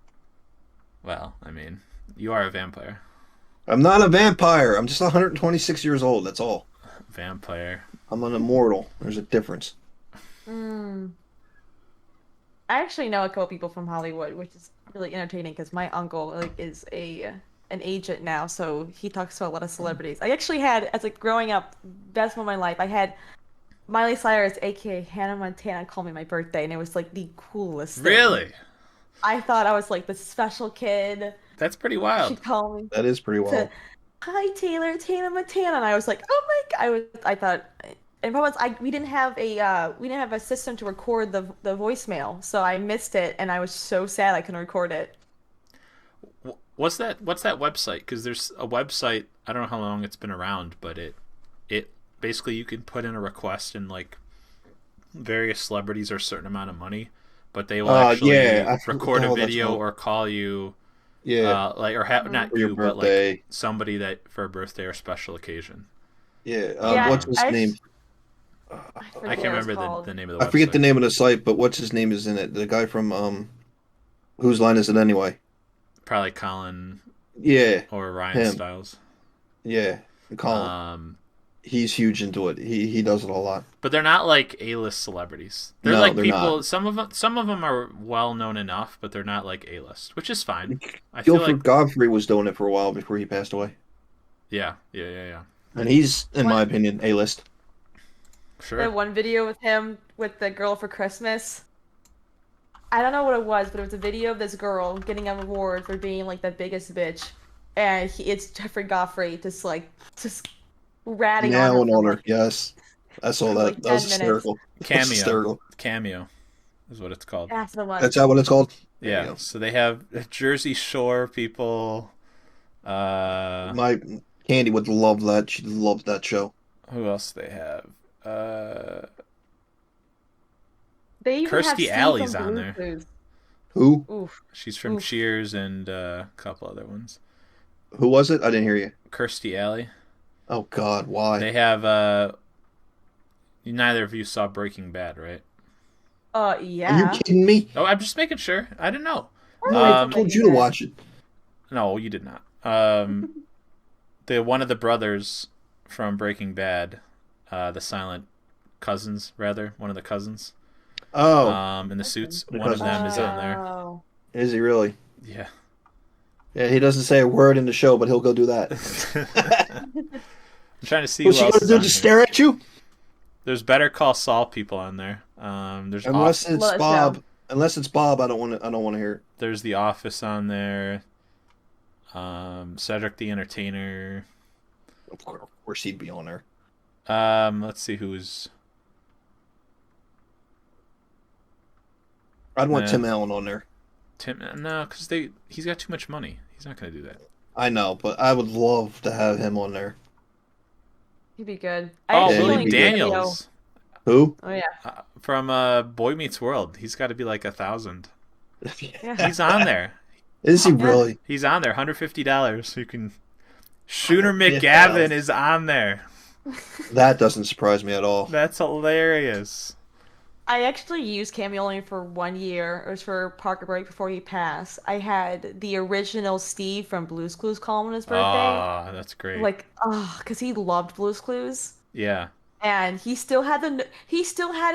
Speaker 2: Well, I mean, you are a vampire.
Speaker 1: I'm not a vampire. I'm just 126 years old. That's all.
Speaker 2: Vampire.
Speaker 1: I'm an immortal. There's a difference.
Speaker 3: Mm. I actually know a couple people from Hollywood, which is really entertaining because my uncle like is a an agent now, so he talks to a lot of celebrities. I actually had, as like growing up, best moment of my life, I had Miley Cyrus, aka Hannah Montana, call me my birthday, and it was like the coolest thing.
Speaker 2: Really?
Speaker 3: I thought I was like the special kid.
Speaker 2: That's pretty wild.
Speaker 3: She'd call me
Speaker 1: That is pretty
Speaker 3: to,
Speaker 1: wild.
Speaker 3: "Hi Taylor, it's Hannah Montana," and I was like, "Oh my God!" I thought, and probably we didn't have a system to record the voicemail, so I missed it, and I was so sad I couldn't record it.
Speaker 2: What's that website? Because there's a website. I don't know how long it's been around, but it basically you can put in a request and like various celebrities or a certain amount of money, but they will
Speaker 1: Yeah,
Speaker 2: actually
Speaker 1: I forget what
Speaker 2: record
Speaker 1: the
Speaker 2: a
Speaker 1: hell that's
Speaker 2: video
Speaker 1: called.
Speaker 2: or call you,
Speaker 1: Yeah,
Speaker 2: like or not
Speaker 1: for your
Speaker 2: you, but like
Speaker 1: birthday.
Speaker 2: somebody that for a birthday or special occasion.
Speaker 1: Yeah,
Speaker 3: Yeah,
Speaker 1: what's
Speaker 2: Um,
Speaker 1: his name?
Speaker 3: I
Speaker 2: I
Speaker 3: forget
Speaker 2: can't
Speaker 3: what it's
Speaker 2: remember
Speaker 3: called.
Speaker 2: the name of the
Speaker 1: I forget the
Speaker 2: website.
Speaker 1: name of the site, but what's his name is in it? The guy from Whose Line Is It Anyway?
Speaker 2: Probably Colin
Speaker 1: Yeah,
Speaker 2: or Ryan
Speaker 1: him.
Speaker 2: Stiles.
Speaker 1: Yeah, Colin.
Speaker 2: Um,
Speaker 1: He's huge into it. He does it a lot.
Speaker 2: but they're not like A-list celebrities. They're
Speaker 1: No,
Speaker 2: like
Speaker 1: they're not.
Speaker 2: people. Some of them are well known enough, but they're not like A-list, which is fine. I feel like
Speaker 1: Guilford Godfrey was doing it for a while before he passed away,
Speaker 2: yeah.
Speaker 1: and he's, in my
Speaker 3: One
Speaker 1: opinion, A-list.
Speaker 3: That
Speaker 2: Sure.
Speaker 3: one video with him with the girl for Christmas. I don't know what it was, but it was a video of this girl getting an award for being like the biggest bitch, and it's Jeffrey Godfrey just ratting on her
Speaker 1: Nailing on her. Yes, I saw
Speaker 3: for
Speaker 1: that.
Speaker 3: like
Speaker 1: That was
Speaker 3: 10 minutes.
Speaker 1: hysterical. That was
Speaker 2: Cameo,
Speaker 1: hysterical.
Speaker 2: cameo is what it's called.
Speaker 3: That's the one.
Speaker 1: That's that what it's called? There you
Speaker 2: Yeah.
Speaker 1: go.
Speaker 2: So they have Jersey Shore people. Uh,
Speaker 1: My Candy would love that. She loved that show.
Speaker 2: who else they have? Uh,
Speaker 3: They even have
Speaker 2: Kirstie
Speaker 3: Steve
Speaker 2: Alley's
Speaker 3: from
Speaker 2: on
Speaker 3: Blue's
Speaker 2: there.
Speaker 3: Clues.
Speaker 1: Who?
Speaker 3: Oof,
Speaker 2: She's from
Speaker 3: oof.
Speaker 2: Cheers and a couple other ones.
Speaker 1: Who was it? I didn't hear you.
Speaker 2: Kirstie Alley.
Speaker 1: Oh God, why?
Speaker 2: They have neither of you saw Breaking Bad, right?
Speaker 1: Are you
Speaker 3: Yeah.
Speaker 1: kidding me?
Speaker 2: Oh, I'm just making sure. I didn't know.
Speaker 1: No, I
Speaker 3: Everybody saw
Speaker 2: Um,
Speaker 1: told
Speaker 3: Breaking
Speaker 1: you to
Speaker 3: Bad.
Speaker 1: watch it.
Speaker 2: no, you did not. The one of the brothers from Breaking Bad, the silent cousins, rather, one of the cousins,
Speaker 1: Oh,
Speaker 2: in the suits.
Speaker 1: the
Speaker 2: One of
Speaker 1: cousins.
Speaker 2: them is
Speaker 1: Yeah.
Speaker 2: on there.
Speaker 3: Oh.
Speaker 1: Is he really?
Speaker 2: Yeah.
Speaker 1: Yeah, he doesn't say a word in the show, but he'll go do that.
Speaker 2: I'm trying to see
Speaker 1: What's
Speaker 2: who
Speaker 1: he
Speaker 2: else
Speaker 1: gonna
Speaker 2: is
Speaker 1: do?
Speaker 2: on
Speaker 1: Just
Speaker 2: here.
Speaker 1: stare at you?
Speaker 2: There's Better Call Saul people on there. There's
Speaker 1: Unless it's
Speaker 3: Love that show.
Speaker 1: Bob. Unless it's Bob, I don't want to. I don't want to hear it.
Speaker 2: There's The Office on there. Cedric the Entertainer.
Speaker 1: Of course, he'd be on there.
Speaker 2: Let's see who's.
Speaker 1: I'd want
Speaker 2: Nah,
Speaker 1: Tim Allen on there.
Speaker 2: Tim. No, because he's got too much money. He's not gonna do that.
Speaker 1: I know, but I would love to have him on there.
Speaker 3: He'd be good. I
Speaker 2: Oh,
Speaker 1: Yeah,
Speaker 3: actually
Speaker 1: he'd
Speaker 2: William
Speaker 3: only
Speaker 1: be
Speaker 3: seen a
Speaker 1: good.
Speaker 3: video.
Speaker 2: Daniels
Speaker 1: Who?
Speaker 3: Oh yeah.
Speaker 2: from Boy Meets World. He's got to be like 1,000.
Speaker 3: Yeah.
Speaker 2: He's on there.
Speaker 1: Is he
Speaker 3: Yeah.
Speaker 1: really?
Speaker 2: He's on there. $150. You can. Shooter
Speaker 1: Yeah,
Speaker 2: McGavin is on there.
Speaker 1: that doesn't surprise me at all.
Speaker 2: That's hilarious.
Speaker 3: I actually used Cameo only for 1 year. It was for Parker break before he passed. I had the original Steve from Blue's Clues call him on his birthday.
Speaker 2: Ah, that's great.
Speaker 3: Like, oh, because he loved Blue's Clues.
Speaker 2: Yeah.
Speaker 3: And he still had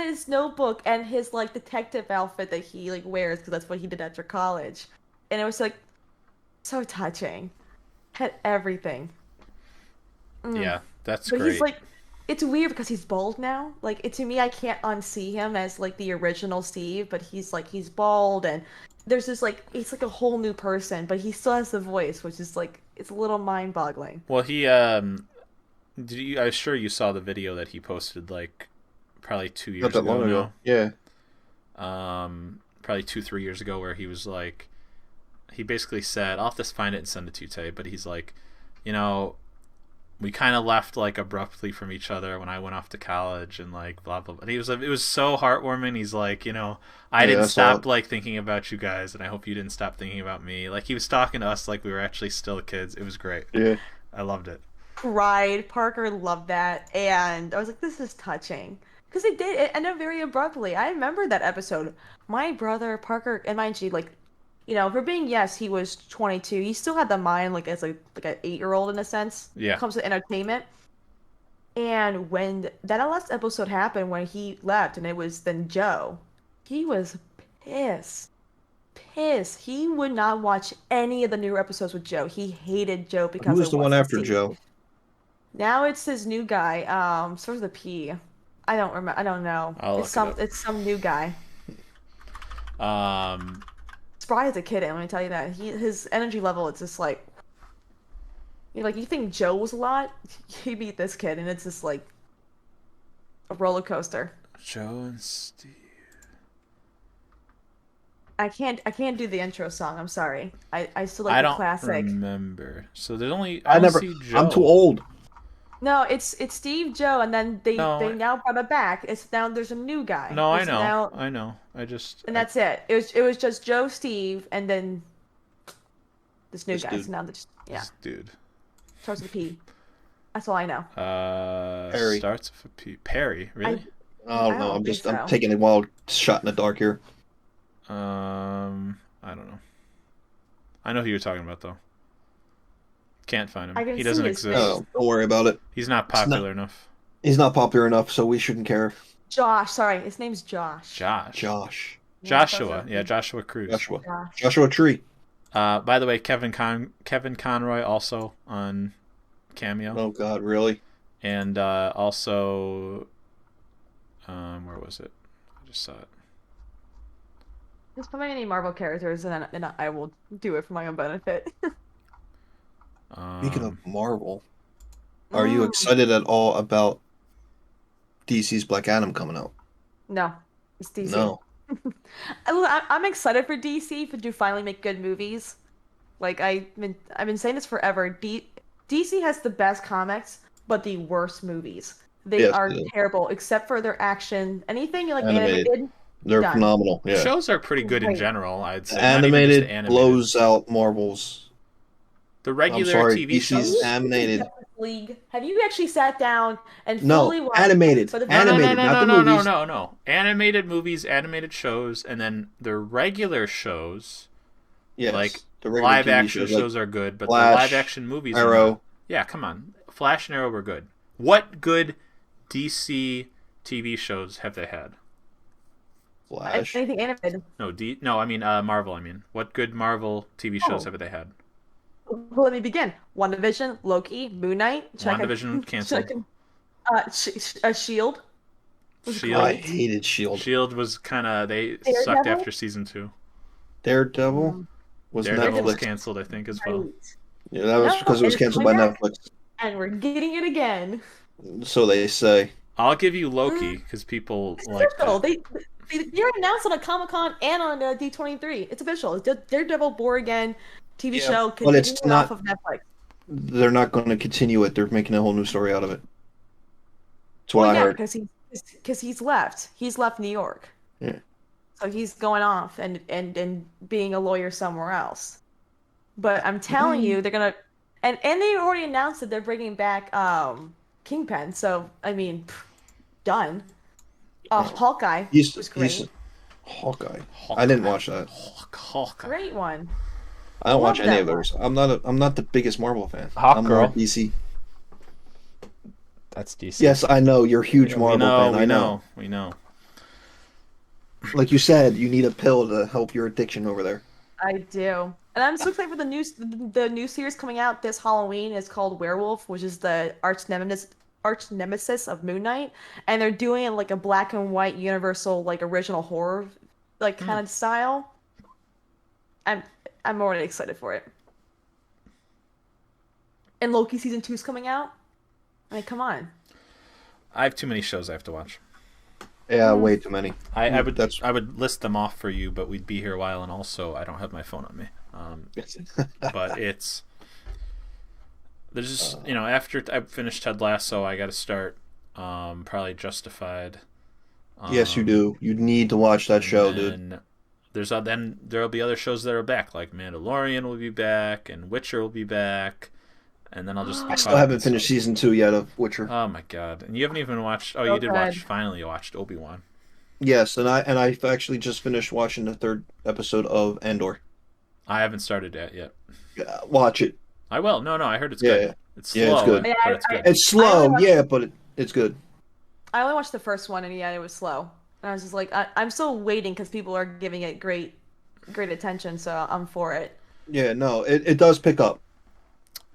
Speaker 3: his notebook and his like detective outfit that he like wears because that's what he did after college. And it was like so touching. Had everything.
Speaker 2: Yeah. That's
Speaker 3: But
Speaker 2: great.
Speaker 3: he's like, it's weird because he's bald now. Like, to me, I can't unsee him as like the original Steve, but he's bald and there's this like it's like a whole new person, but he still has the voice, which is like it's a little mind-boggling.
Speaker 2: Well, he did you? I'm sure you saw the video that he posted like probably two
Speaker 1: Not
Speaker 2: years
Speaker 1: that long ago.
Speaker 2: ago
Speaker 1: Yeah.
Speaker 2: now. Probably 2-3 years ago, where he was like, he basically said, "I'll have to find it and send it to you, Tay." But he's like, you know, we kind of left like abruptly from each other when I went off to college and like blah blah blah. And he was like, it was so heartwarming. He's like, I
Speaker 1: Yeah,
Speaker 2: didn't
Speaker 1: I saw
Speaker 2: stop
Speaker 1: it.
Speaker 2: like thinking about you guys, and I hope you didn't stop thinking about me. Like he was talking to us like we were actually still kids. It was great.
Speaker 1: Yeah.
Speaker 2: I loved it.
Speaker 3: Cried. Parker loved that, and I was like, this is touching. Because it ended very abruptly. I remember that episode. My brother, Parker, and mind you, like, for being, yes, he was 22, he still had the mind, like, as like an 8-year-old in a sense, when
Speaker 2: Yeah.
Speaker 3: it comes to entertainment. And when that last episode happened, when he left, and it was then Joe, he was pissed. pissed. He would not watch any of the newer episodes with Joe. He hated Joe
Speaker 1: Who
Speaker 3: because
Speaker 1: was
Speaker 3: it
Speaker 1: the one
Speaker 3: wasn't
Speaker 1: after
Speaker 3: Steve.
Speaker 1: Joe?
Speaker 3: Now it's this new guy. Starts with a P. I don't remember. I don't know.
Speaker 2: I'll
Speaker 3: It's
Speaker 2: look it up.
Speaker 3: it's some new guy.
Speaker 2: Um,
Speaker 3: Spry as a kid, let me tell you that. His energy level, it's just like, you think Joe was a lot, you meet this kid, and it's just like a roller coaster.
Speaker 2: Joe and Steve.
Speaker 3: I can't do the intro song. I'm sorry. I still
Speaker 2: I
Speaker 3: like the
Speaker 2: don't
Speaker 3: classic.
Speaker 2: remember. So there's only
Speaker 1: I
Speaker 2: only
Speaker 1: never.
Speaker 2: see Joe.
Speaker 1: I'm too old.
Speaker 3: No, it's Steve, Joe, and then they
Speaker 2: No,
Speaker 3: now brought it back. It's now there's a new guy.
Speaker 2: No, I
Speaker 3: There's
Speaker 2: know.
Speaker 3: now,
Speaker 2: I know. I just.
Speaker 3: and that's it. It was just Joe, Steve, and then this new
Speaker 1: This
Speaker 3: guy.
Speaker 1: dude.
Speaker 3: So now there's
Speaker 2: This dude.
Speaker 3: starts with a P. That's all I know.
Speaker 1: Perry.
Speaker 2: Starts with a P. Perry, really?
Speaker 1: I don't know.
Speaker 3: don't
Speaker 1: I'm
Speaker 3: think
Speaker 1: just. I'm
Speaker 3: so.
Speaker 1: taking a wild shot in the dark here.
Speaker 2: I don't know. I know who you're talking about though. Can't find
Speaker 3: I
Speaker 2: him.
Speaker 3: can
Speaker 2: He
Speaker 3: see
Speaker 2: doesn't
Speaker 3: his
Speaker 2: exist.
Speaker 1: Oh, don't worry about it.
Speaker 2: He's not popular enough.
Speaker 1: He's not popular enough, so we shouldn't care.
Speaker 3: Josh, sorry, his name's Josh.
Speaker 2: Josh.
Speaker 1: Josh.
Speaker 3: Yeah,
Speaker 2: Joshua. Yeah, Joshua Cruz.
Speaker 1: Joshua.
Speaker 3: Josh.
Speaker 1: Joshua Tree.
Speaker 2: By the way, Kevin Conroy also on Cameo.
Speaker 1: Oh God, really?
Speaker 2: And also, where was it? I just saw it.
Speaker 3: Just put any Marvel characters, and then I will do it for my own benefit.
Speaker 1: Speaking of Marvel, are you
Speaker 3: Mm.
Speaker 1: excited at all about DC's Black Adam coming out?
Speaker 3: No, it's DC.
Speaker 1: No.
Speaker 3: I'm excited for DC to finally make good movies. Like I've been saying this forever. DC has the best comics, but the worst movies. They
Speaker 1: Yes,
Speaker 3: are
Speaker 1: they do.
Speaker 3: terrible, except for their action. Anything like
Speaker 1: Animated.
Speaker 3: animated,
Speaker 1: They're
Speaker 3: done.
Speaker 1: phenomenal. Yeah.
Speaker 2: Shows are pretty good in
Speaker 3: Great.
Speaker 2: general, I'd say. Not even just
Speaker 1: Animated
Speaker 2: animated.
Speaker 1: blows out Marvel's.
Speaker 2: The
Speaker 1: I'm
Speaker 2: regular
Speaker 1: sorry,
Speaker 2: TV
Speaker 1: DC's
Speaker 2: shows.
Speaker 1: animated.
Speaker 3: Justice League. Have you actually sat down and
Speaker 1: No,
Speaker 3: fully watched
Speaker 1: animated.
Speaker 3: for the
Speaker 2: No, no, no,
Speaker 1: Animated,
Speaker 2: no,
Speaker 1: not
Speaker 2: no,
Speaker 1: the
Speaker 2: no, no,
Speaker 1: movies.
Speaker 2: no. Animated movies, animated shows, and then the regular shows,
Speaker 1: Yes,
Speaker 2: like
Speaker 1: the regular
Speaker 2: live
Speaker 1: TV
Speaker 2: action
Speaker 1: shows,
Speaker 2: shows are good, but
Speaker 1: Flash,
Speaker 2: the live action movies are
Speaker 1: Arrow.
Speaker 2: not. Yeah, come on. Flash and Arrow were good. What good DC TV shows have they had?
Speaker 1: Flash.
Speaker 3: anything animated.
Speaker 2: No, I mean Marvel. I mean, what good Marvel TV shows
Speaker 3: Oh.
Speaker 2: have they had?
Speaker 3: Well, let me begin. WandaVision, Loki, Moon Knight.
Speaker 2: WandaVision canceled.
Speaker 3: Shield. Was
Speaker 2: Shield.
Speaker 1: I
Speaker 3: great.
Speaker 1: hated Shield.
Speaker 2: Shield was kind of they
Speaker 3: Daredevil?
Speaker 2: sucked after season 2.
Speaker 1: Daredevil was
Speaker 2: Daredevil was
Speaker 1: Netflix.
Speaker 2: canceled, I think, as well.
Speaker 3: Great.
Speaker 1: Yeah, that was
Speaker 3: No,
Speaker 1: because it was
Speaker 3: it's
Speaker 1: canceled by
Speaker 3: coming back.
Speaker 1: Netflix.
Speaker 3: And we're getting it again.
Speaker 1: So they say.
Speaker 2: I'll give you Loki because people
Speaker 3: It's
Speaker 2: like
Speaker 3: official.
Speaker 2: that.
Speaker 3: They already announced it on Comic-Con and on D23. It's official. It's Daredevil Born Again TV
Speaker 1: Yeah,
Speaker 3: show
Speaker 1: but it's
Speaker 3: continuing
Speaker 1: not-
Speaker 3: off of Netflix.
Speaker 1: They're not going to continue it. They're making a whole new story out of it. That's what
Speaker 3: Well,
Speaker 1: I
Speaker 3: yeah,
Speaker 1: heard.
Speaker 3: because he's left. He's left New York.
Speaker 1: Yeah.
Speaker 3: So he's going off and being a lawyer somewhere else. But I'm telling you, they're gonna and they already announced that they're bringing back Kingpin. So I mean, done. Hawkeye was great.
Speaker 1: He's Hawkeye. I didn't watch that.
Speaker 2: Hawkeye.
Speaker 3: Great one.
Speaker 1: I don't watch
Speaker 3: Love
Speaker 1: any
Speaker 3: that
Speaker 1: of those. I'm not the biggest Marvel fan.
Speaker 2: Hawk
Speaker 1: I'm more
Speaker 2: Girl.
Speaker 1: DC.
Speaker 2: That's DC.
Speaker 1: Yes, I know you're a huge Marvel fan. I know.
Speaker 2: We know.
Speaker 1: Like you said, you need a pill to help your addiction over there.
Speaker 3: I do. And I'm so excited for the new series coming out this Halloween. It's called Werewolf, which is the arch nemesis of Moon Knight, and they're doing it like a black and white universal like original horror like kind of style. I'm already excited for it. And Loki season 2 is coming out. I mean, come on.
Speaker 2: I have too many shows I have to watch.
Speaker 1: Yeah, way too many.
Speaker 2: I would
Speaker 1: That's-
Speaker 2: I would list them off for you, but we'd be here a while, and also I don't have my phone on me. But it's there's just after I finished Ted Lasso, I got to start probably Justified.
Speaker 1: Yes, you do. You need to watch that show, dude.
Speaker 2: And then there'll be other shows that are back, like Mandalorian will be back, and Witcher will be back, and then I'll just.
Speaker 1: I still haven't finished season 2 yet of Witcher.
Speaker 2: Oh my god! And you haven't even watched. Oh,
Speaker 3: So
Speaker 2: you did
Speaker 3: good.
Speaker 2: watch. Finally, you watched Obi-Wan.
Speaker 1: Yes, and I've actually just finished watching the 3rd episode of Andor.
Speaker 2: I haven't started that yet.
Speaker 1: Watch it.
Speaker 2: I will. No, I heard it's
Speaker 1: Yeah,
Speaker 2: good.
Speaker 1: yeah.
Speaker 2: It's
Speaker 1: Yeah,
Speaker 2: slow,
Speaker 1: it's good.
Speaker 2: but it's good.
Speaker 1: It's
Speaker 3: I only
Speaker 1: slow,
Speaker 3: watched-
Speaker 1: yeah, but it's good.
Speaker 3: I only watched the first one, and yeah, it was slow. And I was just like, I'm still waiting because people are giving it great great attention, so I'm for it.
Speaker 1: Yeah, no, it does pick up.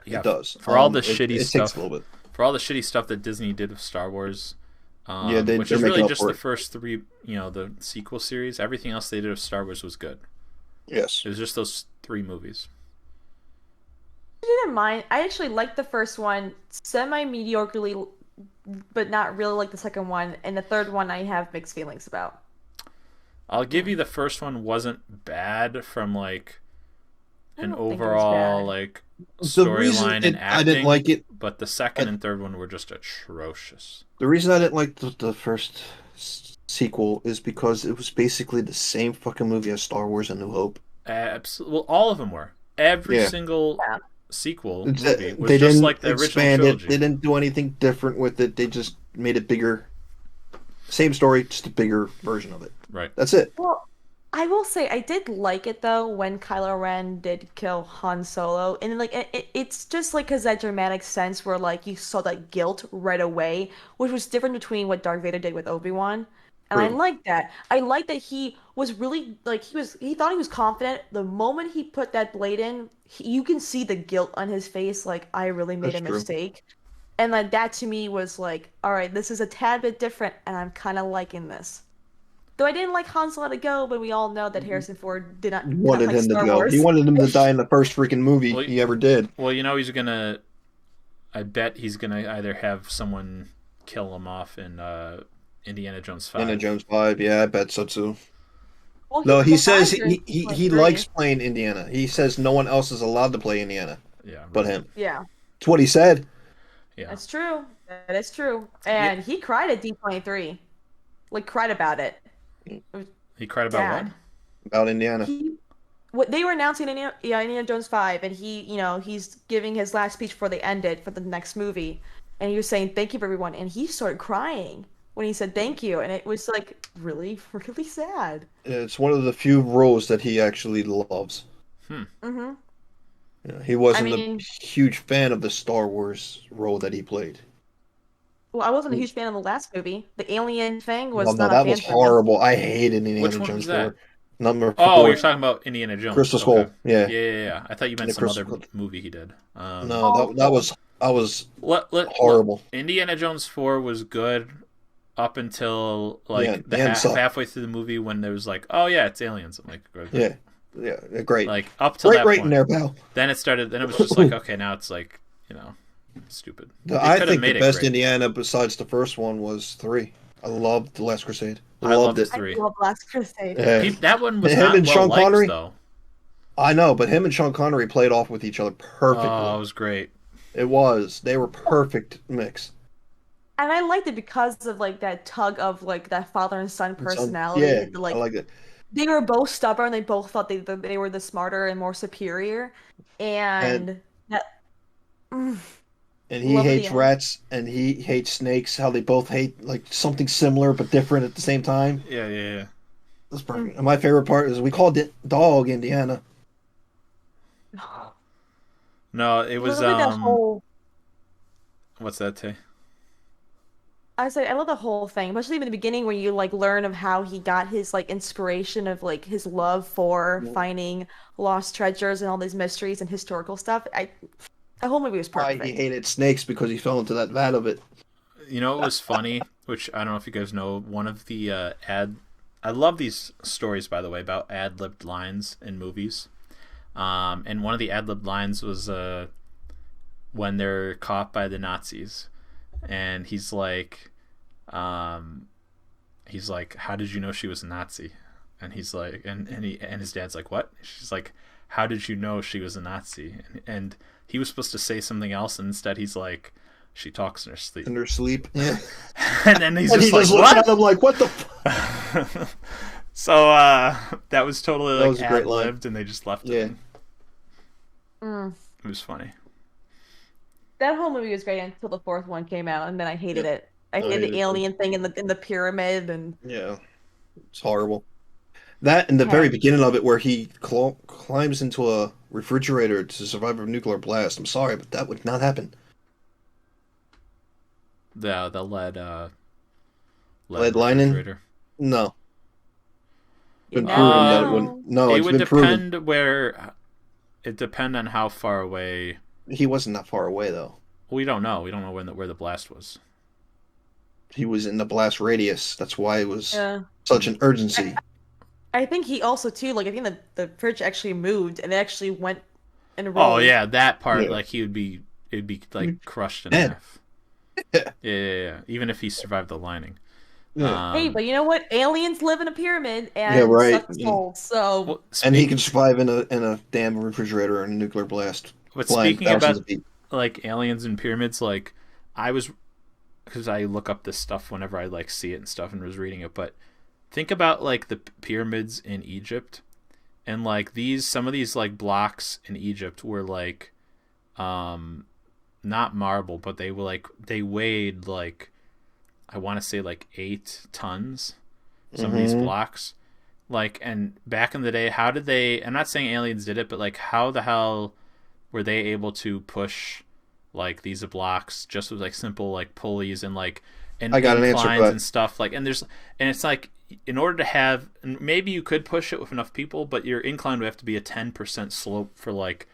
Speaker 2: Yeah,
Speaker 1: It does.
Speaker 2: for all the shitty
Speaker 1: It takes a
Speaker 2: stuff,
Speaker 1: little bit.
Speaker 2: for all the shitty stuff that Disney did with Star Wars,
Speaker 1: Yeah,
Speaker 2: which
Speaker 1: they're
Speaker 2: is really
Speaker 1: making up
Speaker 2: just
Speaker 1: for
Speaker 2: the
Speaker 1: it.
Speaker 2: first three, the sequel series. Everything else they did with Star Wars was good.
Speaker 1: Yes.
Speaker 2: It was just those three movies.
Speaker 3: I didn't mind. I actually liked the first one semi mediocrely, but not really like the second one. And the third one, I have mixed feelings about.
Speaker 2: I'll give you the first one wasn't bad from like
Speaker 3: I
Speaker 2: an
Speaker 3: don't think it was
Speaker 2: overall
Speaker 3: bad.
Speaker 2: like
Speaker 1: The reason
Speaker 2: storyline and
Speaker 1: I didn't
Speaker 2: acting,
Speaker 1: like it,
Speaker 2: but the second and third one were just atrocious.
Speaker 1: the reason I didn't like the first sequel is because it was basically the same fucking movie as Star Wars: A New Hope.
Speaker 2: Absolutely, well, all of them were. Every
Speaker 1: Yeah.
Speaker 2: single
Speaker 3: Yeah.
Speaker 2: sequel movie was
Speaker 1: They
Speaker 2: just
Speaker 1: didn't
Speaker 2: like the original
Speaker 1: expand it.
Speaker 2: trilogy.
Speaker 1: They didn't do anything different with it. They just made it bigger. Same story, just a bigger version of it.
Speaker 2: Right.
Speaker 1: That's it.
Speaker 3: Well, I will say I did like it though when Kylo Ren did kill Han Solo, and like it's just like because that dramatic sense where like you saw that guilt right away, which was different between what Darth Vader did with Obi-Wan, and I
Speaker 1: True.
Speaker 3: like that. I like that he was really like he thought he was confident. The moment he put that blade in, you can see the guilt on his face, like I really made
Speaker 1: That's
Speaker 3: a
Speaker 1: true.
Speaker 3: mistake, and like that to me was like, all right, this is a tad bit different, and I'm kind of liking this. Though I didn't like Han Solo to go, but we all know that Harrison Ford
Speaker 1: You
Speaker 3: did not
Speaker 1: wanted
Speaker 3: like
Speaker 1: him to
Speaker 3: Star
Speaker 1: go. He
Speaker 3: Wars.
Speaker 1: wanted him to die in the first freaking movie
Speaker 2: Well,
Speaker 1: he ever did.
Speaker 2: well, he's gonna. I bet he's gonna either have someone kill him off in Indiana Jones
Speaker 1: Indiana
Speaker 2: 5.
Speaker 1: Jones 5. Yeah, I bet so too.
Speaker 3: Well, he
Speaker 1: No, he says
Speaker 3: dies during
Speaker 1: he
Speaker 3: 2.3.
Speaker 1: likes playing Indiana. He says no one else is allowed to play Indiana
Speaker 2: Yeah,
Speaker 1: but
Speaker 2: right.
Speaker 1: him.
Speaker 3: Yeah,
Speaker 1: That's what he said.
Speaker 2: Yeah.
Speaker 3: that's true. That is true.
Speaker 2: Yeah.
Speaker 3: And he cried at D23. Like cried about it. It was
Speaker 2: He cried about what?
Speaker 3: sad.
Speaker 1: About Indiana.
Speaker 3: He what they were announcing Indiana Jones 5, and he's giving his last speech before they ended for the next movie, and he was saying thank you for everyone, and he started crying when he said thank you, and it was like really, really sad.
Speaker 1: It's one of the few roles that he actually loves.
Speaker 2: Hmm.
Speaker 3: Hmm.
Speaker 1: He
Speaker 3: I
Speaker 1: wasn't a
Speaker 3: mean,
Speaker 1: huge fan of the Star Wars role that he played.
Speaker 3: well, I wasn't a huge fan of the last movie. The alien thing
Speaker 1: No,
Speaker 3: was
Speaker 1: no,
Speaker 3: not a
Speaker 1: that was
Speaker 3: fan for me.
Speaker 1: horrible. I hated
Speaker 2: Which
Speaker 1: Indiana
Speaker 2: one
Speaker 1: Jones
Speaker 2: was that?
Speaker 1: 4. Number
Speaker 2: Oh, you're
Speaker 1: 4,
Speaker 2: talking about Indiana Jones.
Speaker 1: Crystal
Speaker 2: Okay.
Speaker 1: Skull. Yeah,
Speaker 2: Yeah, yeah, yeah. I thought you meant
Speaker 1: the
Speaker 2: some
Speaker 1: Crystal
Speaker 2: other
Speaker 1: Skull.
Speaker 2: movie he did.
Speaker 1: No,
Speaker 3: Oh,
Speaker 1: that was
Speaker 2: Let
Speaker 1: horrible.
Speaker 2: Indiana Jones 4 was good up until
Speaker 1: Yeah,
Speaker 2: like
Speaker 1: the end sucked.
Speaker 2: halfway through the movie when there was like, oh yeah, it's aliens. I'm like, okay.
Speaker 1: Yeah, yeah, great,
Speaker 2: Like up till
Speaker 1: great
Speaker 2: that
Speaker 1: rating
Speaker 2: point.
Speaker 1: there, pal.
Speaker 2: Then it started. Then it was just like, okay, now it's like, stupid. They
Speaker 1: I
Speaker 2: could have
Speaker 1: think the
Speaker 2: made it
Speaker 1: best
Speaker 2: great.
Speaker 1: Indiana besides the first one was 3. I loved The Last Crusade.
Speaker 2: I
Speaker 1: Loved
Speaker 2: loved
Speaker 1: it.
Speaker 3: I
Speaker 2: 3.
Speaker 3: love Last Crusade.
Speaker 1: Yeah.
Speaker 2: That one was
Speaker 1: Him
Speaker 2: not
Speaker 1: and
Speaker 2: well
Speaker 1: Sean
Speaker 2: liked
Speaker 1: Connery.
Speaker 2: though.
Speaker 1: I know, but him and Sean Connery played off with each other
Speaker 2: Oh, it
Speaker 1: perfectly.
Speaker 2: was great.
Speaker 1: It was. They were perfect mix.
Speaker 3: And I liked it because of like that tug of like that father and son
Speaker 1: And so,
Speaker 3: personality.
Speaker 1: yeah, I
Speaker 3: Like
Speaker 1: like it.
Speaker 3: they were both stubborn. They both thought they were the smarter and more superior.
Speaker 1: And
Speaker 3: And that mm,
Speaker 1: and he
Speaker 3: love of the
Speaker 1: hates
Speaker 3: end.
Speaker 1: rats and he hates snakes. How they both hate like something similar but different at the same time.
Speaker 2: Yeah, yeah, yeah.
Speaker 1: That's
Speaker 3: Mm.
Speaker 1: perfect. And my favorite part is we called it Dog Indiana.
Speaker 2: No, it was
Speaker 3: Literally the whole.
Speaker 2: what's that, Tay?
Speaker 3: I say I love the whole thing, especially in the beginning when you like learn of how he got his like inspiration of like his love for finding lost treasures and all these mysteries and historical stuff. The whole movie was
Speaker 1: Why he
Speaker 3: perfect.
Speaker 1: hated snakes because he fell into that vat of it.
Speaker 2: You know, it was funny, which I don't know if you guys know. One of the ad. I love these stories, by the way, about ad-libbed lines in movies. And one of the ad-libbed lines was when they're caught by the Nazis, and he's like, "How did you know she was a Nazi?" And he's like, and his dad's like, "What?" She's like, "How did you know she was a Nazi?" And he was supposed to say something else, and instead he's like, "She talks in her sleep."
Speaker 1: In their sleep. Yeah.
Speaker 2: And then he's
Speaker 1: And he
Speaker 2: just like,
Speaker 1: just looks at
Speaker 2: "What?"
Speaker 1: him like, what the fuck?
Speaker 2: So that was totally
Speaker 1: That
Speaker 2: like
Speaker 1: was a great
Speaker 2: ad
Speaker 1: line.
Speaker 2: libbed, and they just left it.
Speaker 1: Yeah.
Speaker 3: Mm.
Speaker 2: It was funny.
Speaker 3: That whole movie was great until the fourth one came out, and then I hated
Speaker 1: Yep.
Speaker 3: it. I
Speaker 1: I
Speaker 3: hated
Speaker 1: hated
Speaker 3: the
Speaker 1: it too.
Speaker 3: alien thing in the pyramid and
Speaker 1: Yeah. It's horrible. That in the very
Speaker 3: heck.
Speaker 1: beginning of it, where he climbs into a refrigerator to survive a nuclear blast. I'm sorry, but that would not happen.
Speaker 2: The lead
Speaker 1: Lead lining?
Speaker 2: refrigerator.
Speaker 1: No.
Speaker 3: You
Speaker 1: Been
Speaker 3: never
Speaker 1: proven that it
Speaker 3: know.
Speaker 1: wouldn't. No,
Speaker 2: It
Speaker 1: it's
Speaker 2: would
Speaker 1: been proven.
Speaker 2: depend where. It depend on how far away.
Speaker 1: He wasn't that far away though.
Speaker 2: We don't know. We don't know where the blast was.
Speaker 1: He was in the blast radius. That's why it was
Speaker 3: Yeah.
Speaker 1: such an urgency.
Speaker 3: I think he also too like I think the fridge actually moved and it actually went and
Speaker 2: Oh
Speaker 3: rolled.
Speaker 2: yeah, that part.
Speaker 1: Yeah.
Speaker 2: Like it'd be like crushed in
Speaker 1: Dead.
Speaker 2: half. Yeah. Even if he survived the lining.
Speaker 1: Yeah.
Speaker 3: Hey, but you know what? Aliens live in a pyramid
Speaker 1: Yeah,
Speaker 3: and
Speaker 1: right.
Speaker 3: such is souls. So
Speaker 2: Well,
Speaker 1: And he can survive in a damn refrigerator and a nuclear blast,
Speaker 2: but
Speaker 1: flying
Speaker 2: speaking
Speaker 1: thousands
Speaker 2: about
Speaker 1: of feet.
Speaker 2: like aliens and pyramids, like I was because I look up this stuff whenever I like see it and stuff and was reading it, but think about like the pyramids in Egypt and like some of these like blocks in Egypt were like not marble, but they weighed like I want to say like 8 tons. Some of these blocks, like, and back in the day, how did they? I'm not saying aliens did it, but like, how the hell were they able to push like these blocks just with like simple like pulleys and like and
Speaker 1: I got an answer for
Speaker 2: inclines
Speaker 1: that.
Speaker 2: and stuff like and it's like in order to have and maybe you could push it with enough people, but your incline would have to be a 10% slope for like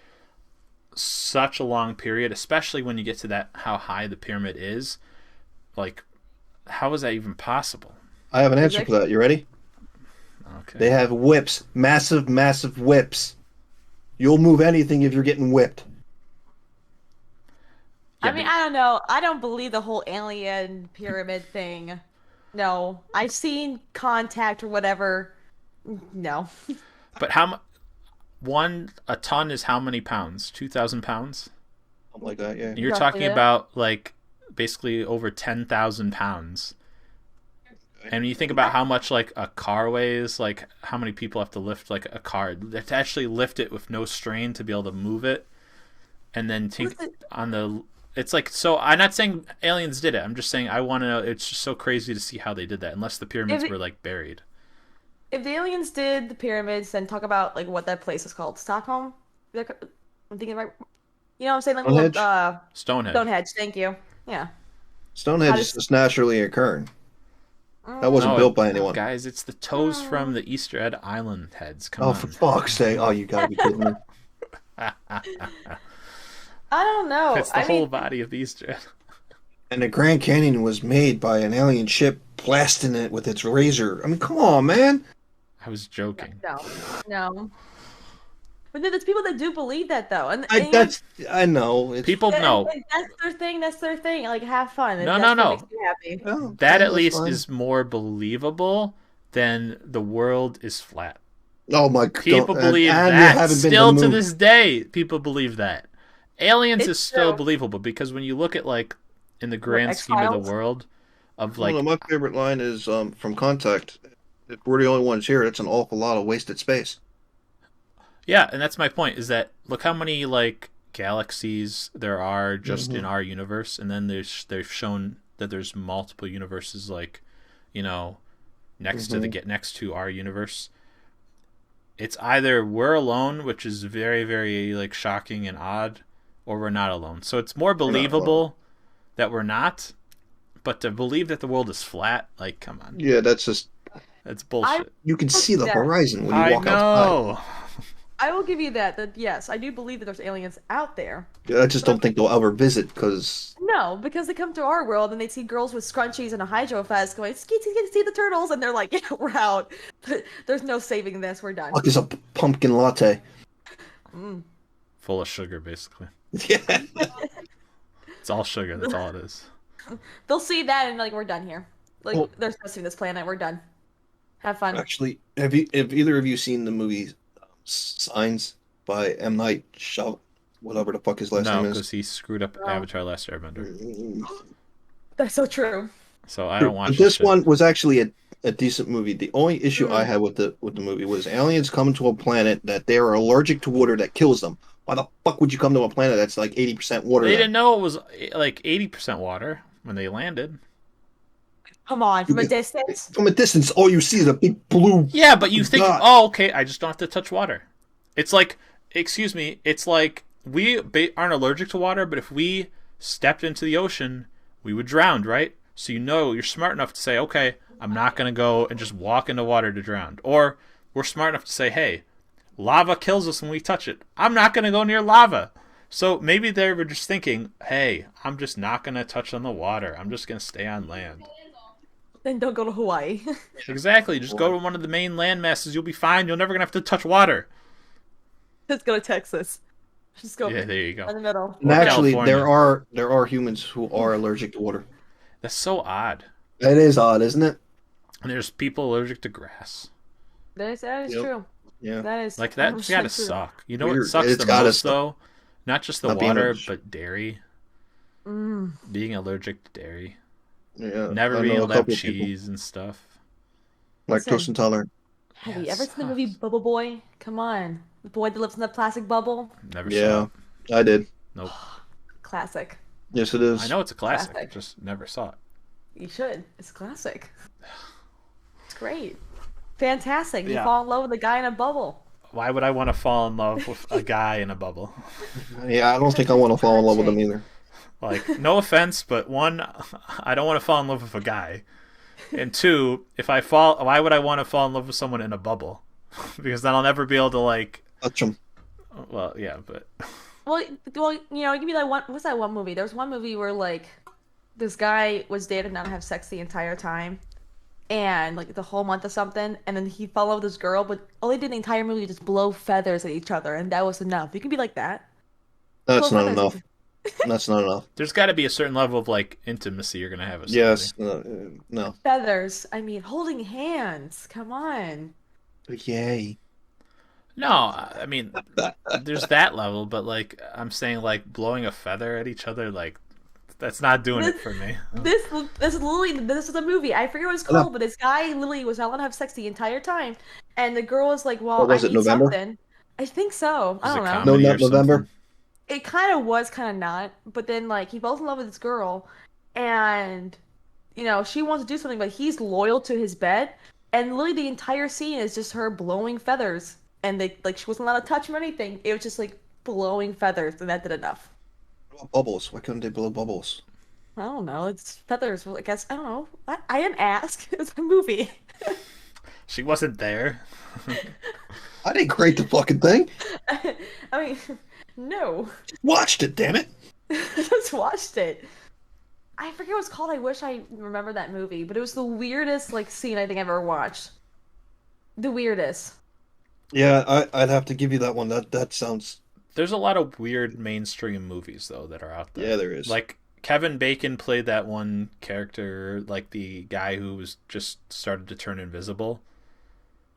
Speaker 2: such a long period, especially when you get to that how high the pyramid is. Like, how is that even possible?
Speaker 1: I have an answer for that. You ready?
Speaker 2: Okay.
Speaker 1: They have whips, massive, massive whips. You'll move anything if you're getting whipped.
Speaker 2: Yeah,
Speaker 3: I mean, I don't know. I don't believe the whole alien pyramid thing. No, I've seen Contact or whatever. No,
Speaker 2: but a ton is how many pounds? 2,000 pounds.
Speaker 1: Something like that, yeah.
Speaker 2: You're
Speaker 3: Roughly
Speaker 2: talking
Speaker 3: that.
Speaker 2: about like basically over 10,000 pounds. And when you think about how much like a car weighs, like how many people have to lift like a car, they have to actually lift it with no strain to be able to move it, and then it's like so. I'm not saying aliens did it. I'm just saying I want to know. It's just so crazy to see how they did that, unless the pyramids
Speaker 3: If it-
Speaker 2: were like buried.
Speaker 3: if the aliens did the pyramids, then talk about like what that place is called. Stockholm? I'm thinking right. You know what I'm saying? Like
Speaker 1: Stonehenge?
Speaker 3: little
Speaker 2: Stonehenge.
Speaker 3: Stonehenge. Thank you. Yeah.
Speaker 1: Stonehenge
Speaker 3: How
Speaker 1: is
Speaker 3: does-
Speaker 1: just naturally occurring. That wasn't
Speaker 2: No,
Speaker 1: built by anyone.
Speaker 2: guys, it's the toes from the Easter egg island heads. Come
Speaker 1: Oh,
Speaker 2: on.
Speaker 1: for fuck's sake. Oh, you gotta be kidding me.
Speaker 3: I don't know.
Speaker 2: It's the
Speaker 3: I
Speaker 2: whole
Speaker 3: mean,
Speaker 2: body of the Easter egg.
Speaker 1: And the Grand Canyon was made by an alien ship blasting it with its razor. I mean, come on, man.
Speaker 2: I was joking.
Speaker 3: no. But then there's people that do believe that though, and
Speaker 1: I know. It's,
Speaker 2: People know.
Speaker 3: and that's their thing. That's their thing. Like have fun.
Speaker 2: No,
Speaker 3: That's
Speaker 2: no.
Speaker 3: what makes you happy.
Speaker 1: well,
Speaker 2: That at
Speaker 1: that's
Speaker 2: least
Speaker 1: fine.
Speaker 2: is more believable than the world is flat.
Speaker 1: Oh my god.
Speaker 2: People believe
Speaker 1: and you
Speaker 2: that.
Speaker 1: haven't been
Speaker 2: Still
Speaker 1: the
Speaker 2: to
Speaker 1: moon.
Speaker 2: this day, people believe that. Aliens
Speaker 3: It's
Speaker 2: is still
Speaker 3: true.
Speaker 2: believable because when you look at like in the grand scheme of the
Speaker 3: X-Files?
Speaker 2: world of
Speaker 1: Well,
Speaker 2: like
Speaker 1: no, my favorite line is from Contact. If we're the only ones here, that's an awful lot of wasted space.
Speaker 2: yeah, and that's my point is that look how many like galaxies there are just in our universe, and then they've shown that there's multiple universes like next to next to our universe. It's either we're alone, which is very, very like shocking and odd, or we're not alone. So it's more believable that we're not, but to believe that the world is flat, like, come on,
Speaker 1: Yeah, that's just
Speaker 2: that's bullshit.
Speaker 1: you can see the
Speaker 3: Yeah.
Speaker 1: horizon when you
Speaker 2: I
Speaker 1: walk outside.
Speaker 2: know.
Speaker 3: I will give you that. That yes, I do believe that there's aliens out there.
Speaker 1: Yeah, I just don't think they'll ever visit because
Speaker 3: No, because they come to our world and they see girls with scrunchies and a hydro fest going, see the turtles, and they're like, yeah, we're out. But there's no saving this. We're done.
Speaker 1: fuck is a pumpkin latte.
Speaker 2: Full of sugar, basically.
Speaker 1: Yeah.
Speaker 2: It's all sugar. That's all it is.
Speaker 3: They'll see that and like, we're done here. Like,
Speaker 1: Well-
Speaker 3: there's no saving this planet. We're done. Have fun.
Speaker 1: Actually, have either of you seen the movie Signs by M. Night whatever the fuck his last
Speaker 2: No,
Speaker 1: name
Speaker 2: because
Speaker 1: is?
Speaker 2: he screwed up
Speaker 3: Oh.
Speaker 2: Avatar: Last Airbender.
Speaker 3: That's so true.
Speaker 2: So I don't watch
Speaker 1: But this
Speaker 2: shit.
Speaker 1: one was actually a decent movie. The only issue I
Speaker 3: Mm.
Speaker 1: had with the movie was aliens come to a planet that they are allergic to water that kills them. Why the fuck would you come to a planet that's like 80% water?
Speaker 2: They
Speaker 1: then?
Speaker 2: didn't know it was like 80% water when they landed.
Speaker 3: Come on, from a
Speaker 1: You-
Speaker 3: distance.
Speaker 1: From a distance, all you see is a big blue.
Speaker 2: Yeah, but you think,
Speaker 1: God.
Speaker 2: oh, okay, I just don't have to touch water. It's like, excuse me, it's like we aren't allergic to water, but if we stepped into the ocean, we would drown, right? So you're smart enough to say, okay, I'm not going to go and just walk into water to drown. Or we're smart enough to say, hey, lava kills us when we touch it. I'm not going to go near lava. So maybe they were just thinking, hey, I'm just not going to touch on the water. I'm just going to stay on land.
Speaker 3: Then don't go to Hawaii.
Speaker 2: Exactly. Just go to one of the main land masses. You'll be fine. You're never going to have to touch water.
Speaker 3: Just go to Texas. Just go
Speaker 2: Yeah, there you go.
Speaker 3: in the middle.
Speaker 1: And
Speaker 2: Or
Speaker 1: actually,
Speaker 2: California.
Speaker 1: there are humans who are allergic to water.
Speaker 2: That's so odd.
Speaker 1: It is odd, isn't it?
Speaker 2: And there's people allergic to grass.
Speaker 3: That is
Speaker 1: Yep.
Speaker 3: true.
Speaker 1: Yeah.
Speaker 3: That is
Speaker 2: Like, that's got to
Speaker 3: 100% true.
Speaker 2: suck. You know what
Speaker 1: Weird.
Speaker 2: sucks
Speaker 1: It's
Speaker 2: the
Speaker 1: gotta
Speaker 2: most,
Speaker 1: suck.
Speaker 2: though? Not just the
Speaker 1: Not being
Speaker 2: water,
Speaker 1: able to-
Speaker 2: but dairy.
Speaker 3: Mm.
Speaker 2: Being allergic to dairy.
Speaker 1: Yeah.
Speaker 2: Never
Speaker 1: I
Speaker 2: being
Speaker 1: know a
Speaker 2: able to have
Speaker 1: couple of people
Speaker 2: cheese and stuff.
Speaker 1: lactose
Speaker 3: Listen,
Speaker 1: intolerant.
Speaker 3: have
Speaker 2: Yeah,
Speaker 3: you
Speaker 2: it
Speaker 3: ever seen the movie
Speaker 2: sucks.
Speaker 3: Bubble Boy? Come on. The boy that lives in the plastic bubble?
Speaker 2: Never saw
Speaker 1: Yeah,
Speaker 2: it.
Speaker 1: I did.
Speaker 2: Nope.
Speaker 3: Classic.
Speaker 1: Yes, it is.
Speaker 2: I know it's a classic.
Speaker 3: Classic.
Speaker 2: Just never saw it.
Speaker 3: You should. It's classic. It's great. Fantastic. You
Speaker 2: Yeah.
Speaker 3: fall in love with a guy in a bubble.
Speaker 2: Why would I want to fall in love with a guy in a bubble?
Speaker 1: Yeah, I don't think I want to fall in love with them either.
Speaker 2: Like, no offense, but one, I don't want to fall in love with a guy. And two, if I fall, why would I want to fall in love with someone in a bubble? Because then I'll never be able to, like,
Speaker 1: Touch them.
Speaker 2: well, yeah, but
Speaker 3: Well, you know, give me that one. What's that one movie? There was one movie where like this guy was dating not have sex the entire time, and like the whole month or something, and then he fell in love with this girl, but all he did the entire movie was just blow feathers at each other, and that was enough. You can be like that.
Speaker 1: That's
Speaker 3: Blow
Speaker 1: not
Speaker 3: feathers.
Speaker 1: enough. That's not enough.
Speaker 2: there's got to be a certain level of, like, intimacy you're going to have with somebody.
Speaker 1: Yes. No.
Speaker 3: Feathers. I mean, holding hands. Come on.
Speaker 1: Yay.
Speaker 2: No, I mean, there's that level, but, like, I'm saying, like, blowing a feather at each other, like, that's not doing it for me.
Speaker 3: This is literally this is a movie. I forget what it's called, but this guy literally was not allowed to have sex the entire time, and the girl was like, "Well,
Speaker 1: What was
Speaker 3: I
Speaker 1: it,
Speaker 3: need
Speaker 1: November?
Speaker 3: something." I think so. I
Speaker 2: Is
Speaker 3: don't
Speaker 2: it
Speaker 3: know.
Speaker 1: No,
Speaker 2: comedy
Speaker 1: not
Speaker 2: or something?
Speaker 1: November.
Speaker 3: It kind of was, kind of not. But then like he falls in love with this girl, and you know she wants to do something, but he's loyal to his bed, and literally the entire scene is just her blowing feathers, and they like she wasn't allowed to touch him or anything. It was just like blowing feathers, and that did enough.
Speaker 1: What about bubbles? Why couldn't they blow bubbles?
Speaker 3: I don't know. It's feathers. Well, I guess I don't know. I didn't ask. It was a movie.
Speaker 2: She wasn't there.
Speaker 1: I didn't create the fucking thing.
Speaker 3: I mean, no.
Speaker 1: Watched it, damn it.
Speaker 3: I just watched it. I forget what it's called. I wish I remember that movie, but it was the weirdest like scene I think I've ever watched. The weirdest.
Speaker 1: Yeah, I'd have to give you that one. That sounds.
Speaker 2: There's a lot of weird mainstream movies, though, that are out there.
Speaker 1: Yeah, there is.
Speaker 2: Like, Kevin Bacon played that one character, like the guy who was just started to turn invisible.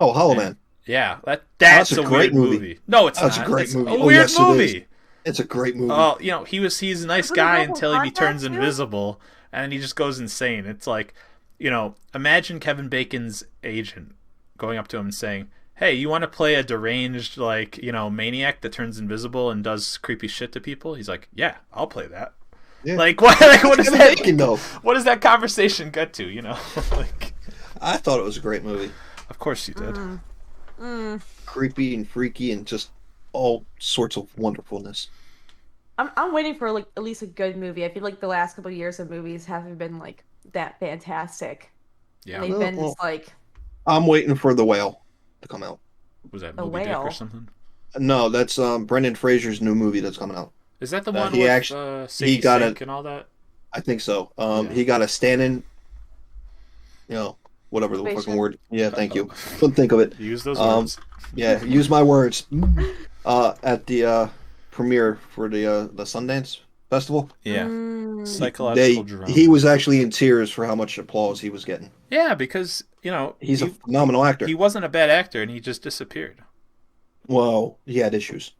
Speaker 1: Oh, Hollow
Speaker 2: And-
Speaker 1: Man.
Speaker 2: Yeah, that's
Speaker 1: That's
Speaker 2: a
Speaker 1: a great
Speaker 2: weird
Speaker 1: movie.
Speaker 2: movie. No, it's
Speaker 1: That's
Speaker 2: not.
Speaker 1: a great
Speaker 2: It's
Speaker 1: movie.
Speaker 2: a
Speaker 1: Oh,
Speaker 2: weird
Speaker 1: yes, it is.
Speaker 2: movie.
Speaker 1: It's a great movie.
Speaker 2: Oh, you know, he's a nice
Speaker 3: Put it
Speaker 2: guy
Speaker 3: up on
Speaker 2: until he turns
Speaker 3: contact, too?
Speaker 2: invisible, and then he just goes insane. It's like, you know, imagine Kevin Bacon's agent going up to him and saying, "Hey, you want to play a deranged, like, you know, maniac that turns invisible and does creepy shit to people?" He's like, "Yeah, I'll play that."
Speaker 1: Yeah.
Speaker 2: Like, what? Like, what does
Speaker 1: Kevin
Speaker 2: that?
Speaker 1: Bacon, though.
Speaker 2: What does that conversation get to? You know, like,
Speaker 1: I thought it was a great movie.
Speaker 2: of course you did.
Speaker 1: Creepy and freaky and just all sorts of wonderfulness.
Speaker 3: I'm waiting for like at least a good movie. I feel like the last couple of years of movies haven't been like that fantastic.
Speaker 2: Yeah,
Speaker 3: They've been just like
Speaker 1: I'm waiting for The Whale to come out.
Speaker 2: was that
Speaker 3: A
Speaker 2: Moby Dick or
Speaker 3: whale.
Speaker 2: something?
Speaker 1: No, that's Brendan Fraser's new movie that's coming out.
Speaker 2: Is that the
Speaker 1: Uh,
Speaker 2: one
Speaker 1: he
Speaker 2: with
Speaker 1: actually-
Speaker 2: Sadie
Speaker 1: got
Speaker 2: Sink and all that?
Speaker 1: I think so.
Speaker 2: Yeah.
Speaker 1: He got a stand-in, whatever the
Speaker 3: Ovation.
Speaker 1: fucking word. Yeah, thank you. Couldn't think of it.
Speaker 2: Use those
Speaker 1: Um,
Speaker 2: words.
Speaker 1: Yeah, use my words. At the premiere for the Sundance Festival.
Speaker 2: Yeah,
Speaker 3: mm,
Speaker 2: psychological drama.
Speaker 1: He was actually in tears for how much applause he was getting.
Speaker 2: Yeah, because you know
Speaker 1: He's a phenomenal actor.
Speaker 2: he wasn't a bad actor, and he just disappeared.
Speaker 1: Well, he had issues,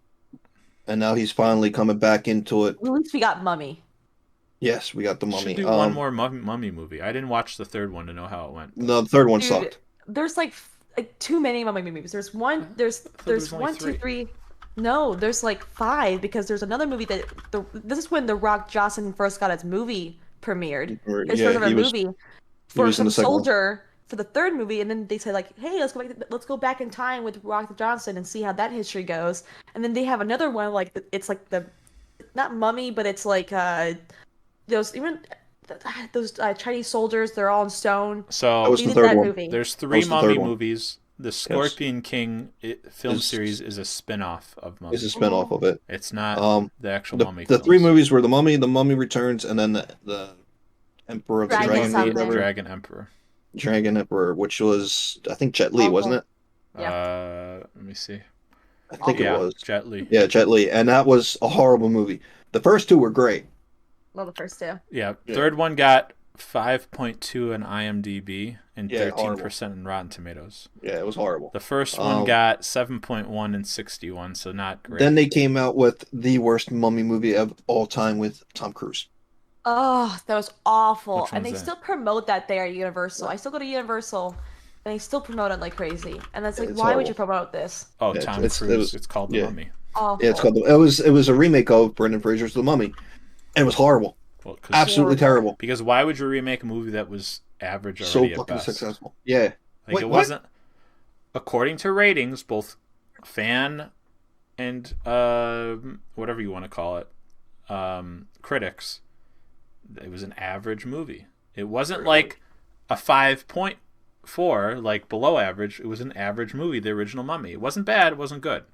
Speaker 1: and now he's finally coming back into it.
Speaker 3: at least we got Mummy.
Speaker 1: Yes, we got the Mummy.
Speaker 2: Should do one more mummy movie. I didn't watch the third one to know how it went.
Speaker 1: No, the third one
Speaker 3: Dude,
Speaker 1: sucked.
Speaker 3: there's like too many Mummy movies. There's one. There's
Speaker 2: there was only
Speaker 3: 1, 2,
Speaker 2: three.
Speaker 3: 3. No, there's like 5 because there's another movie that this is when The Rock Johnson first got his movie premiered. His first ever movie for
Speaker 1: was in
Speaker 3: some
Speaker 1: the second one.
Speaker 3: soldier for the third movie, and then they said like, "Hey, let's go back in time with Rock Johnson and see how that history goes." And then they have another one like it's like the not Mummy, but it's like those Chinese soldiers. They're all in stone.
Speaker 1: That
Speaker 2: So
Speaker 1: was
Speaker 3: They
Speaker 1: the
Speaker 3: did
Speaker 1: third
Speaker 3: that
Speaker 1: one.
Speaker 3: movie.
Speaker 2: there's
Speaker 1: That
Speaker 2: 3
Speaker 1: was the
Speaker 2: mummy
Speaker 1: third one.
Speaker 2: movies. The Scorpion King film
Speaker 1: Is-
Speaker 2: series is a spin-off of Mummy.
Speaker 1: It's a spinoff of it.
Speaker 2: It's not the actual Mummy
Speaker 1: The
Speaker 2: films.
Speaker 1: 3 movies were The Mummy Returns, and then the Emperor of the
Speaker 3: Dragon
Speaker 1: Dragon,
Speaker 3: something.
Speaker 2: Dragon Emperor.
Speaker 1: Dragon Emperor, which was, I think, Jet Li, wasn't it?
Speaker 2: Let me see.
Speaker 1: I think it was.
Speaker 2: Jet Li.
Speaker 1: Yeah, Jet Li, and that was a horrible movie. The first 2 were great.
Speaker 3: Love the first 2.
Speaker 2: Yeah, third one got 5.2 on IMDb and 13% in Rotten Tomatoes.
Speaker 1: Yeah, it was horrible.
Speaker 2: The first one got 7.1 and 61, so not great.
Speaker 1: Then they came out with the worst Mummy movie of all time with Tom Cruise.
Speaker 3: Oh, that was awful.
Speaker 2: Which
Speaker 3: And they
Speaker 2: one's that?
Speaker 3: still promote that there at Universal. I still go to Universal, and they still promote it like crazy. And that's like,
Speaker 1: It's
Speaker 3: why would
Speaker 1: horrible.
Speaker 3: you promote this?
Speaker 2: Oh,
Speaker 1: Yeah,
Speaker 2: Tom
Speaker 1: it's-
Speaker 2: Cruise.
Speaker 1: it was-
Speaker 2: It's called The Mummy.
Speaker 3: Awful.
Speaker 1: Yeah, it's called. It was a remake of Brendan Fraser's The Mummy, and it was horrible.
Speaker 2: Well, 'cause-
Speaker 1: Absolutely terrible.
Speaker 2: Because why would you remake a movie that was average
Speaker 1: So
Speaker 2: already at
Speaker 1: fucking
Speaker 2: best?
Speaker 1: successful. Yeah.
Speaker 2: Like
Speaker 1: Wait,
Speaker 2: it
Speaker 1: what?
Speaker 2: wasn't, according to ratings, both fan and whatever you want to call it, critics, it was an average movie. It wasn't like a 5.4, like below average. It was an average movie, the original Mummy. It wasn't bad. It wasn't good.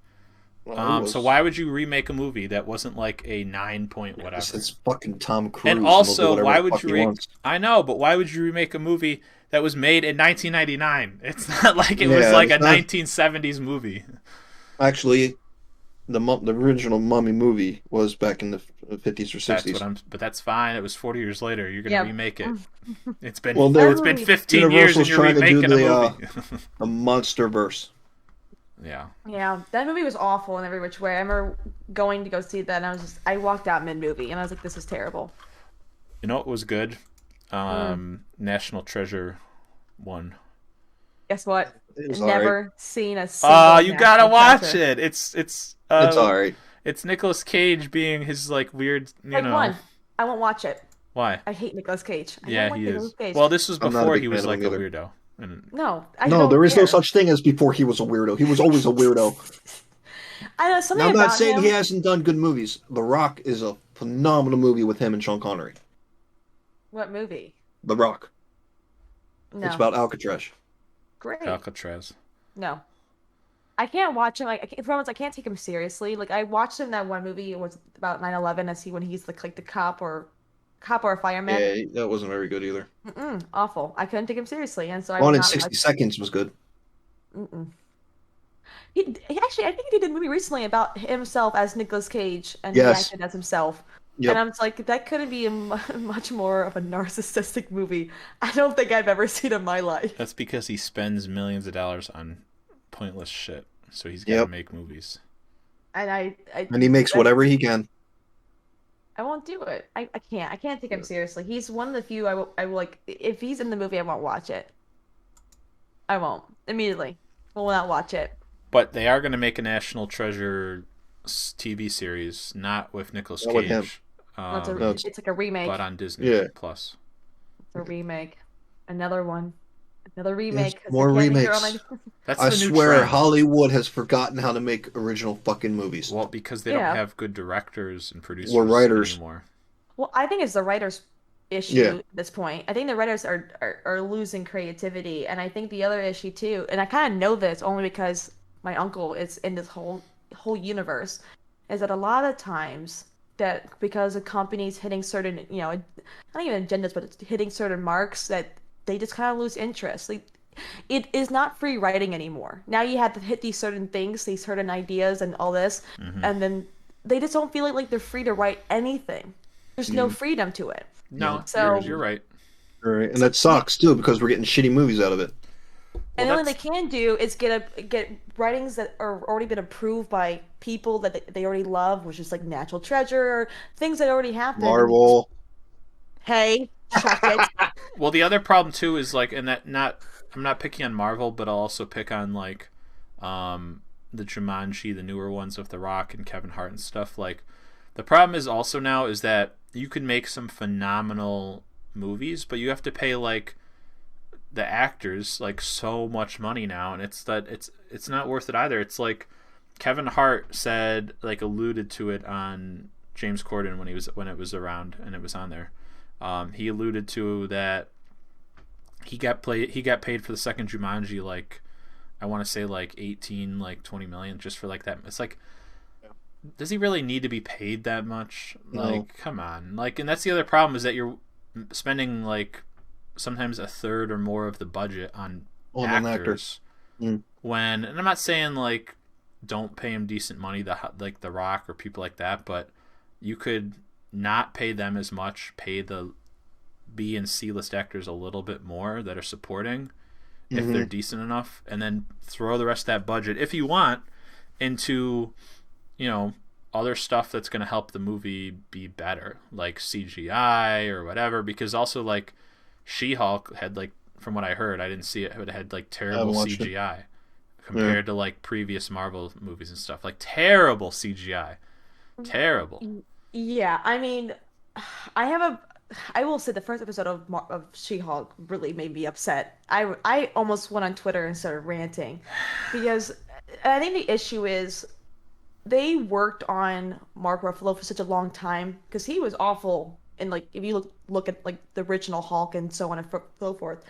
Speaker 1: Well, it was-
Speaker 2: So why would you remake a movie that wasn't like a 9 point whatever?
Speaker 1: It's fucking Tom Cruise.
Speaker 2: And
Speaker 1: he'll do
Speaker 2: also,
Speaker 1: whatever
Speaker 2: why
Speaker 1: the
Speaker 2: would
Speaker 1: fuck
Speaker 2: you
Speaker 1: he
Speaker 2: remake?
Speaker 1: wants.
Speaker 2: I know, but why would you remake a movie that was made in 1999? It's not like it was
Speaker 1: Yeah,
Speaker 2: like a
Speaker 1: it's not-
Speaker 2: 1970s movie.
Speaker 1: Actually, the original Mummy movie was back in the 50s or
Speaker 2: That's
Speaker 1: 60s.
Speaker 2: what I'm. But that's fine. It was 40 years later. You're gonna
Speaker 3: Yeah.
Speaker 2: remake it. It's been
Speaker 1: Well, they're-
Speaker 2: it's been 15 years and
Speaker 1: Universal's
Speaker 2: you're
Speaker 1: trying to do
Speaker 2: remaking a
Speaker 1: the,
Speaker 2: movie.
Speaker 1: The Monster Verse.
Speaker 2: Yeah.
Speaker 3: Yeah, that movie was awful in every which way. I remember going to go see that, and I walked out mid-movie, and I was like, this is terrible.
Speaker 2: You know what was good? National Treasure 1.
Speaker 3: Guess what?
Speaker 1: It was
Speaker 3: Never seen a single
Speaker 2: Oh, you gotta
Speaker 3: National
Speaker 2: watch
Speaker 3: Treasure.
Speaker 2: it.
Speaker 1: It's alright.
Speaker 2: It's Nicolas Cage being his like weird. You
Speaker 3: Like
Speaker 2: know
Speaker 3: one, I won't watch it.
Speaker 2: why?
Speaker 3: I hate Nicolas Cage. I
Speaker 2: Yeah,
Speaker 3: don't like
Speaker 2: he
Speaker 3: Nicolas
Speaker 2: is.
Speaker 3: Cage.
Speaker 2: Well, this was
Speaker 1: I'm not a
Speaker 2: before
Speaker 1: big
Speaker 2: he
Speaker 1: fan
Speaker 2: was
Speaker 1: of
Speaker 2: like
Speaker 1: him
Speaker 2: a
Speaker 1: either.
Speaker 2: weirdo. And
Speaker 3: no, I
Speaker 1: No,
Speaker 3: don't
Speaker 1: there is
Speaker 3: care.
Speaker 1: no such thing as before he was a weirdo. He was always a weirdo.
Speaker 3: I know something
Speaker 1: Now, I'm
Speaker 3: about
Speaker 1: not saying
Speaker 3: him.
Speaker 1: he hasn't done good movies. The Rock is a phenomenal movie with him and Sean Connery.
Speaker 3: What movie?
Speaker 1: The Rock.
Speaker 3: No.
Speaker 1: It's about Alcatraz.
Speaker 3: Great.
Speaker 2: Alcatraz.
Speaker 3: No. I can't watch him. For once, I can't take him seriously. Like I watched him in that one movie. It was about 9/11. I see when he's like the cop or a fireman.
Speaker 1: Yeah, that wasn't very good either.
Speaker 3: Awful. I couldn't take him seriously, and so I
Speaker 1: Gone
Speaker 3: was
Speaker 1: in
Speaker 3: not
Speaker 1: 60
Speaker 3: like.
Speaker 1: Seconds was good.
Speaker 3: He actually, I think he did a movie recently about himself as Nicolas Cage, and
Speaker 1: Yes.
Speaker 3: he acted as himself.
Speaker 1: Yep.
Speaker 3: And I'm just like, that couldn't be much more of a narcissistic movie. I don't think I've ever seen in my life.
Speaker 2: That's because he spends millions of dollars on pointless shit. So he's got to
Speaker 1: Yep.
Speaker 2: make movies.
Speaker 3: And
Speaker 1: And he makes whatever he can.
Speaker 3: I won't do it. I can't. I can't take him seriously. He's one of the few I will like. If he's in the movie, I won't watch it. I won't immediately. Will not watch it.
Speaker 2: But they are going to make a National Treasure TV series, not with Nicolas
Speaker 1: Not with him.
Speaker 2: Cage,
Speaker 3: No,
Speaker 1: it's-
Speaker 3: it's like a remake.
Speaker 2: but on Disney
Speaker 1: Yeah.
Speaker 2: Plus.
Speaker 3: It's a remake. Another one. Another remake. 'cause
Speaker 1: more
Speaker 3: they can't hear
Speaker 1: remakes.
Speaker 3: all my-
Speaker 2: That's
Speaker 1: I
Speaker 2: the new
Speaker 1: swear,
Speaker 2: trend.
Speaker 1: Hollywood has forgotten how to make original fucking movies.
Speaker 2: Well, because they
Speaker 3: Yeah.
Speaker 2: don't have good directors and producers
Speaker 1: Or writers.
Speaker 2: anymore.
Speaker 3: Well, I think it's the writers' issue
Speaker 1: Yeah.
Speaker 3: at this point. I think the writers are losing creativity, and I think the other issue too, and I kind of know this only because my uncle is in this whole universe, is that a lot of times that because of companies hitting certain, not even agendas, but it's hitting certain marks, that they just kind of lose interest. Like, it is not free writing anymore. Now you have to hit these certain things, these certain ideas, and all this, and then they just don't feel like they're free to write anything. There's no freedom to it.
Speaker 2: No,
Speaker 3: So-
Speaker 2: you're right.
Speaker 1: Right. And that sucks, too, because we're getting shitty movies out of it.
Speaker 3: And the
Speaker 2: Well,
Speaker 3: only they can do is get writings that are already been approved by people that they already love, which is like Natural Treasure or things that already happened.
Speaker 1: Marvel.
Speaker 3: Hey, check it.
Speaker 2: Well, the other problem too is like, and that I'm not picking on Marvel, but I'll also pick on like, the Jumanji, the newer ones with The Rock and Kevin Hart and stuff. Like, the problem is also now is that you can make some phenomenal movies, but you have to pay like the actors like so much money now, and it's not worth it either. It's like Kevin Hart said, like alluded to it on James Corden when it was around and it was on there. He alluded to that he got paid for the second Jumanji like I want to say like 18, like 20 million just for like that. It's like, does he really need to be paid that much?
Speaker 1: No.
Speaker 2: Like, come on. Like, and that's the other problem is that you're spending like sometimes a third or more of the budget on actors. When, and I'm not saying like don't pay him decent money, like The Rock or people like that, but you could not pay them as much, pay the B and C list actors a little bit more that are supporting if they're decent enough, and then throw the rest of that budget, if you want, into, you know, other stuff that's going to help the movie be better, like CGI or whatever. Because also, like, She-Hulk had, like, from what I heard, I didn't see it, but it had like terrible CGI compared to like previous Marvel movies and stuff. Like terrible CGI, terrible.
Speaker 3: Yeah, I mean, I will say the first episode of She-Hulk really made me upset. I almost went on Twitter and started ranting because I think the issue is they worked on Mark Ruffalo for such a long time because he was awful. And like if you look at like the original Hulk and so on and so forth,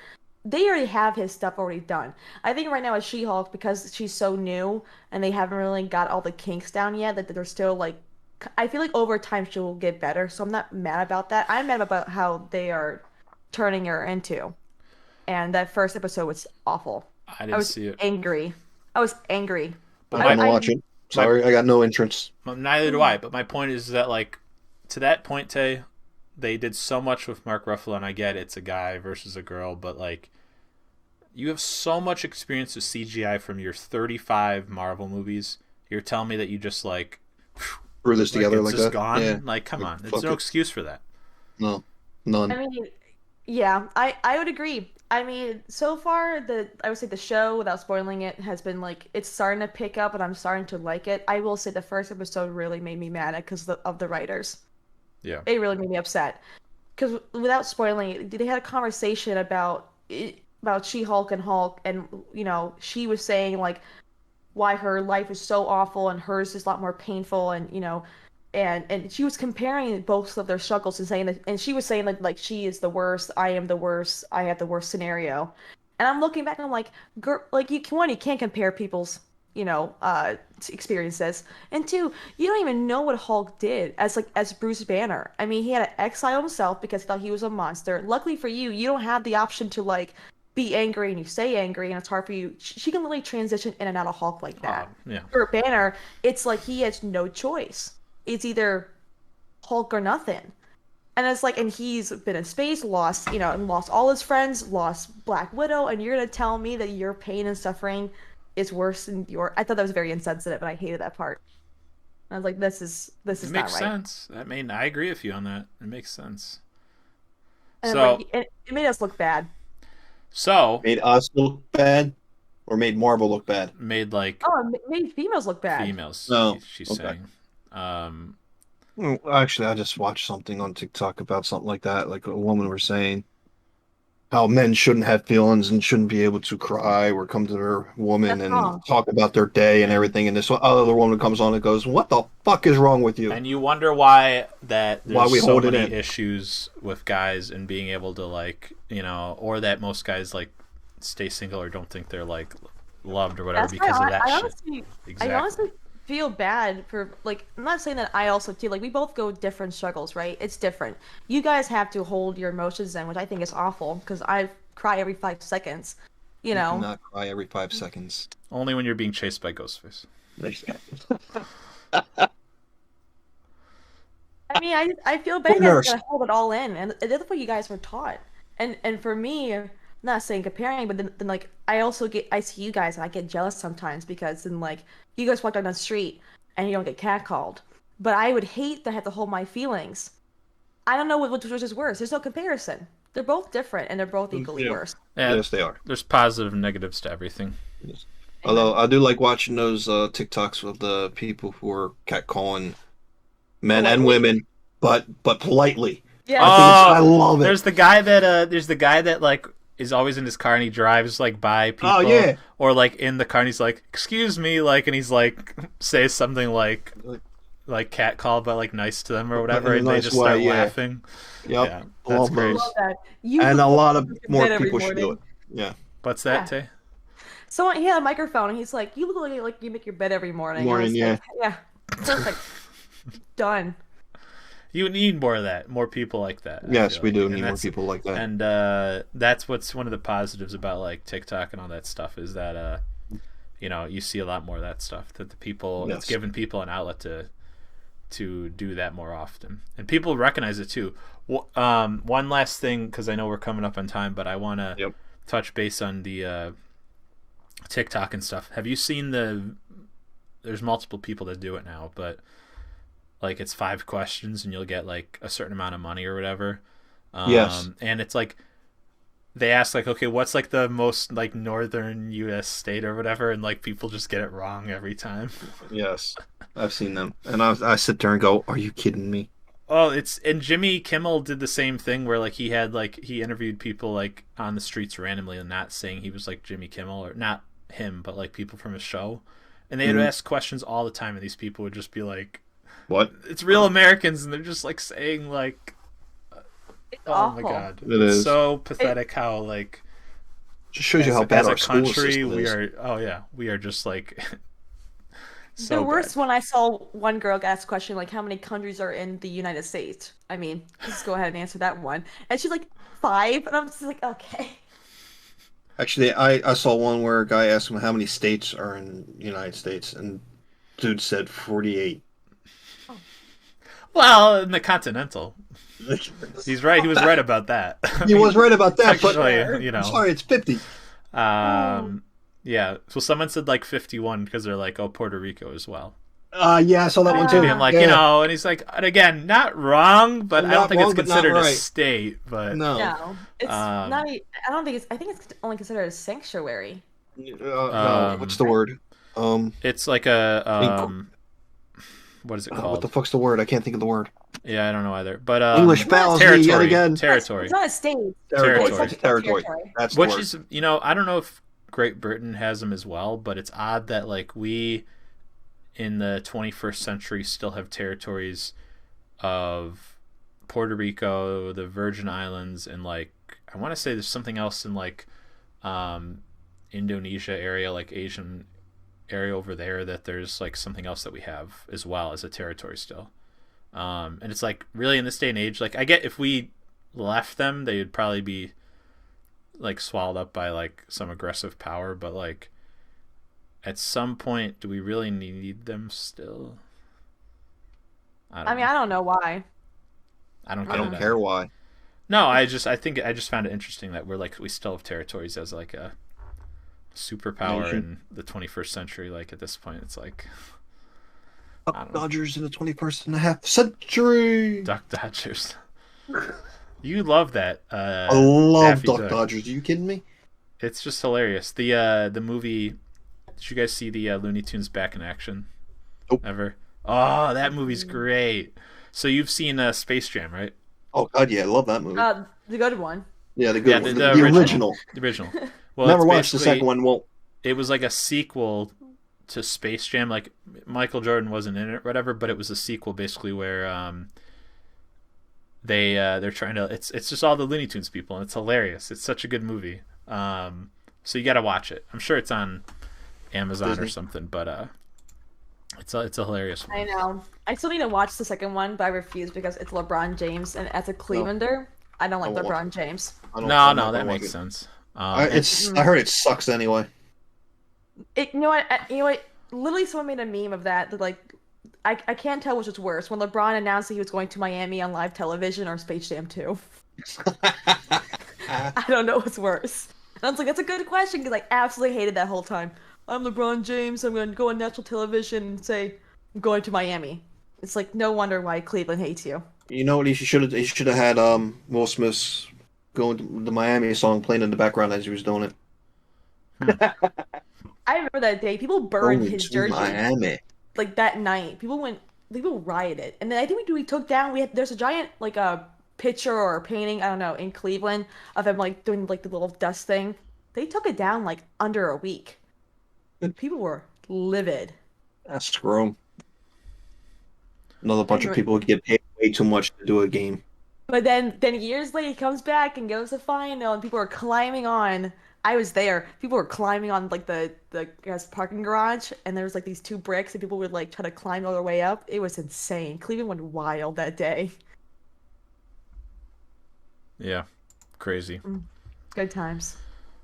Speaker 3: they already have his stuff already done. I think right now as She-Hulk, because she's so new and they haven't really got all the kinks down yet, that they're still like, I feel like over time she will get better. So I'm not mad about that. I'm mad about how they are turning her into. And that first episode was awful.
Speaker 2: I didn't see it.
Speaker 3: Angry. I was angry.
Speaker 1: But I didn't watch it. Sorry, I got no interest.
Speaker 2: Neither do I. But my point is that, like, to that point, Tay, they did so much with Mark Ruffalo, and I get it's a guy versus a girl, but like, you have so much experience with CGI from your 35 Marvel movies. You're telling me that you just like
Speaker 1: threw this together like that?
Speaker 2: Gone?
Speaker 1: Yeah.
Speaker 2: Like, come on, there's no excuse for that.
Speaker 1: No, none.
Speaker 3: I mean, yeah, I would agree. I mean, so far I would say the show, without spoiling it, has been like it's starting to pick up, and I'm starting to like it. I will say the first episode really made me mad because of the writers.
Speaker 2: Yeah,
Speaker 3: it really made me upset because without spoiling it, they had a conversation about She-Hulk and Hulk, and you know she was saying like why her life is so awful and hers is a lot more painful, and you know, and she was comparing both of their struggles and saying that, and she was saying like she is the worst, I am the worst, I have the worst scenario, and I'm looking back and I'm like, girl, like you can't compare people's experiences, and two, you don't even know what Hulk did as Bruce Banner. I mean, he had to exile himself because he thought he was a monster. Luckily for you, you don't have the option to like be angry and you stay angry, and it's hard for you. She can literally transition in and out of Hulk like that.
Speaker 2: Yeah.
Speaker 3: For Banner, it's like he has no choice. It's either Hulk or nothing. And it's like, and he's been in space, lost all his friends, lost Black Widow, and you're gonna tell me that your pain and suffering is worse than your. I thought that was very insensitive, and I hated that part. I was like, this is not right.
Speaker 2: It makes sense. I mean, I agree with you on that. It makes sense.
Speaker 3: And so it made us look bad.
Speaker 2: So
Speaker 1: made us look bad, or made Marvel look bad?
Speaker 2: Made like
Speaker 3: it made females look bad.
Speaker 2: Females.
Speaker 1: No,
Speaker 2: she's saying.
Speaker 1: Actually, I just watched something on TikTok about something like that. Like a woman was saying how men shouldn't have feelings and shouldn't be able to cry or come to their woman and talk about their day and everything. And this other woman comes on and goes, "What the fuck is wrong with you?"
Speaker 2: And you wonder why there's
Speaker 1: we
Speaker 2: so
Speaker 1: hold
Speaker 2: many
Speaker 1: it in.
Speaker 2: issues with guys and being able to like, you know, or that most guys like stay single or don't think they're like loved or whatever because of that shit. Exactly.
Speaker 3: I honestly feel bad for like, I'm not saying that I also too, like we both go different struggles, right? It's different. You guys have to hold your emotions in, which I think is awful because I cry every 5 seconds. You know,
Speaker 1: do not cry every 5 seconds.
Speaker 2: Only when you're being chased by Ghostface.
Speaker 3: I mean, I feel bad that I hold it all in, and that's what you guys were taught. And for me, I'm not saying comparing, but then like I see you guys and I get jealous sometimes because then like you guys walk down the street and you don't get catcalled, but I would hate to have to hold my feelings. I don't know which is worse. There's no comparison. They're both different and they're both equally worse.
Speaker 2: Yeah,
Speaker 1: yes, they are.
Speaker 2: There's positive and negatives to everything.
Speaker 1: Yes. Although I do like watching those TikToks of the people who are catcalling men and women, but politely.
Speaker 3: Yeah,
Speaker 1: I love it.
Speaker 2: There's the guy that like is always in his car and he drives like by people.
Speaker 1: Oh yeah.
Speaker 2: Or like in the car and he's like, "Excuse me," like, and he's like says something like catcall but like nice to them or whatever, and they just start laughing.
Speaker 1: Yep.
Speaker 2: Yeah, that's great.
Speaker 3: love that.
Speaker 1: And a lot of more people should do it. Yeah.
Speaker 2: What's that, Tay?
Speaker 3: Someone he had a microphone and he's like, "You look like you make your bed every morning." I
Speaker 1: Morning,
Speaker 3: was
Speaker 1: yeah.
Speaker 3: like, "Yeah, perfect, done."
Speaker 2: You need more of that, more people like that. I
Speaker 1: Yes,
Speaker 2: feel
Speaker 1: we
Speaker 2: like,
Speaker 1: do
Speaker 2: and
Speaker 1: need more people like that.
Speaker 2: that's what's one of the positives about like TikTok and all that stuff is that you see a lot more of that stuff that the people it's
Speaker 1: Yes.
Speaker 2: giving people an outlet to do that more often, and people recognize it too. One last thing because I know we're coming up on time, but I want to
Speaker 1: Yep.
Speaker 2: touch base on the TikTok and stuff. Have you seen there's multiple people that do it now, but like it's 5 questions and you'll get like a certain amount of money or whatever.
Speaker 1: Yes.
Speaker 2: And it's like they ask like, okay, what's like the most like northern U.S. state or whatever, and like people just get it wrong every time.
Speaker 1: Yes. I've seen them. And I sit there and go, "Are you kidding me?"
Speaker 2: Oh, it's and Jimmy Kimmel did the same thing where like he interviewed people like on the streets randomly and not saying he was like Jimmy Kimmel or not him, but like people from his show, and they would
Speaker 1: Mhm.
Speaker 2: ask questions all the time, and these people would just be like,
Speaker 1: What?
Speaker 2: "It's real Americans," and they're just like saying like,
Speaker 3: It's
Speaker 2: "Oh my
Speaker 3: awful.
Speaker 2: god,
Speaker 1: It
Speaker 2: it's
Speaker 1: is.
Speaker 2: so
Speaker 3: It,
Speaker 2: pathetic how like
Speaker 1: Just shows you how bad
Speaker 2: as a
Speaker 1: our school
Speaker 2: country
Speaker 1: system
Speaker 2: we
Speaker 1: is.
Speaker 2: are oh yeah we are just like
Speaker 3: the
Speaker 2: so bad."
Speaker 3: worst one I saw one girl ask a question like, "How many countries are in the United States?" I mean, just go ahead and answer that one. And she's like, "5," and I'm just like, "Okay."
Speaker 1: Actually, I saw one where a guy asked him how many states are in the United States, and dude said 48.
Speaker 3: Oh.
Speaker 2: Well, in the continental, he's right. He was right about that. I
Speaker 1: He was
Speaker 2: mean,
Speaker 1: right about that, but
Speaker 2: technically,
Speaker 1: I'm sorry, it's 50.
Speaker 3: Oh.
Speaker 2: um, yeah. So someone said like 51 because they're like, oh, Puerto Rico as well.
Speaker 1: Yeah, I saw that one
Speaker 2: And
Speaker 1: too.
Speaker 2: I'm
Speaker 3: Ah,
Speaker 2: like,
Speaker 1: Yeah,
Speaker 2: and he's like, and again, not wrong, but I don't
Speaker 1: not
Speaker 2: think it's
Speaker 1: wrong, but not
Speaker 2: considered a
Speaker 1: right.
Speaker 2: state. But
Speaker 1: No,
Speaker 3: no. It's
Speaker 2: um,
Speaker 3: not I don't think it's I think it's only considered a sanctuary.
Speaker 1: no. What's
Speaker 2: um,
Speaker 1: the word? Um,
Speaker 2: it's like a
Speaker 1: inc-
Speaker 2: what is it
Speaker 1: what the
Speaker 2: called?
Speaker 1: fuck's the word? I can't think of the word.
Speaker 2: Yeah, I don't know either. But
Speaker 1: English
Speaker 3: It's not a
Speaker 1: fails me
Speaker 3: state.
Speaker 1: yet
Speaker 2: territory,
Speaker 1: again.
Speaker 3: It's
Speaker 2: territory,
Speaker 3: not a state. It's
Speaker 1: Territory.
Speaker 3: like
Speaker 2: territory.
Speaker 1: It's
Speaker 3: a
Speaker 1: territory.
Speaker 3: territory.
Speaker 1: That's the
Speaker 2: Which
Speaker 1: word.
Speaker 2: is, I don't know if Great Britain has them as well, but it's odd that like we in the 21st century still have territories of Puerto Rico, the Virgin Islands, and like I want to say there's something else in like um, Indonesia area, like Asian area over there that there's like something else that we have as well as a territory still. And it's like really in this day and age, like I get if we left them, they would probably be like swallowed up by like some aggressive power, but like at some point, do we really need them still? I
Speaker 3: I
Speaker 2: don't
Speaker 3: mean,
Speaker 2: know.
Speaker 3: I don't know why.
Speaker 2: I don't
Speaker 1: I
Speaker 2: get
Speaker 1: don't
Speaker 2: it
Speaker 3: Um,
Speaker 1: care
Speaker 2: either.
Speaker 1: why.
Speaker 2: No, I just found it interesting that we're like we still have territories as like a superpower
Speaker 1: Nation.
Speaker 2: in the 21st century. Like at this point, it's like I
Speaker 1: Duck
Speaker 2: don't know,
Speaker 1: Dodgers in the 21st and a half century.
Speaker 2: Duck Dodgers. You love that
Speaker 1: I love
Speaker 2: Daffy
Speaker 1: Duck
Speaker 2: Duck.
Speaker 1: Dodgers. Are you kidding me?
Speaker 2: It's just hilarious. The movie. Did you guys see the Looney Tunes back in action
Speaker 1: Nope.
Speaker 2: ever? Oh, that movie's great. So you've seen Space Jam, right?
Speaker 1: Oh God, yeah, I love that movie.
Speaker 3: the good one.
Speaker 1: Yeah, the
Speaker 2: Yeah,
Speaker 1: good one,
Speaker 2: the
Speaker 1: the
Speaker 2: original.
Speaker 1: original.
Speaker 2: The original. Well, it's
Speaker 1: Never watched the second
Speaker 2: basically
Speaker 1: one. Well,
Speaker 2: it was like a sequel to Space Jam. Like Michael Jordan wasn't in it, or whatever, but it was a sequel basically where they're trying to. It's just all the Looney Tunes people, and it's hilarious. It's such a good movie. So you got to watch it. I'm sure it's on Amazon or
Speaker 1: Disney.
Speaker 2: something, but it's a hilarious
Speaker 3: I
Speaker 2: one.
Speaker 3: know. I still need to watch the second one, but I refuse because it's LeBron James, and as a
Speaker 1: No,
Speaker 3: Clevelander, I don't
Speaker 1: I
Speaker 3: like
Speaker 1: won't watch
Speaker 3: LeBron
Speaker 1: it.
Speaker 3: James.
Speaker 1: I don't.
Speaker 2: No,
Speaker 1: I'm
Speaker 2: no,
Speaker 1: not
Speaker 2: that
Speaker 1: gonna watch
Speaker 2: makes
Speaker 1: it.
Speaker 2: sense.
Speaker 1: I,
Speaker 2: And
Speaker 1: it's. I heard it sucks anyway.
Speaker 3: You know what? You know what? Literally, someone made a meme of that. Like, I can't tell which was worse when LeBron announced that he was going to Miami on live television or Space Jam 2. I don't know what's worse. And I was like, that's a good question because I absolutely hated that whole time. I'm LeBron James. I'm going to go on national television and say I'm going to Miami. It's like no wonder why Cleveland hates you.
Speaker 1: You know what? He should have. He should have had Will Smith's going to the Miami song playing in the background as he was doing it.
Speaker 2: hmm,
Speaker 3: I remember that day. People burned
Speaker 1: Going
Speaker 3: his
Speaker 1: to
Speaker 3: jersey
Speaker 1: Miami.
Speaker 3: like that night. People rioted, and then I think we took down. There's a giant like a picture or a painting I don't know in Cleveland of him like doing like the little dust thing. They took it down like under a week. People were livid.
Speaker 1: Screw him. Another
Speaker 3: I
Speaker 1: bunch of
Speaker 3: remember,
Speaker 1: people who get paid way too much to do a game.
Speaker 3: but then years later he comes back and goes to final, and people are climbing on. I was there. People were climbing on like the I guess, parking garage, and there was like these two bricks, and people would like try to climb all their way up. It was insane. Cleveland went wild that day.
Speaker 2: Yeah, crazy.
Speaker 3: Good times.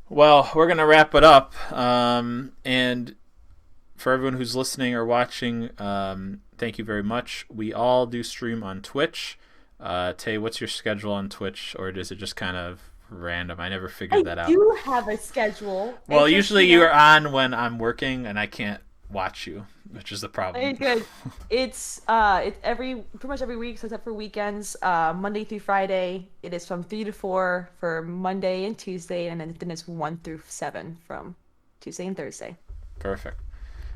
Speaker 2: Well, we're gonna wrap it up. And for everyone who's listening or watching, thank you very much. We all do stream on Twitch. Tay, what's your schedule on Twitch, or is it just kind of random? I never figured that out.
Speaker 3: I do have a schedule.
Speaker 2: Well, usually you're on when I'm working and I can't watch you, which is the problem.
Speaker 3: Very good. It's pretty much every week, so except for weekends. Monday through Friday, it is from 3 to 4 for Monday and Tuesday, and then it's 1 through 7 from Tuesday and Thursday.
Speaker 2: Perfect.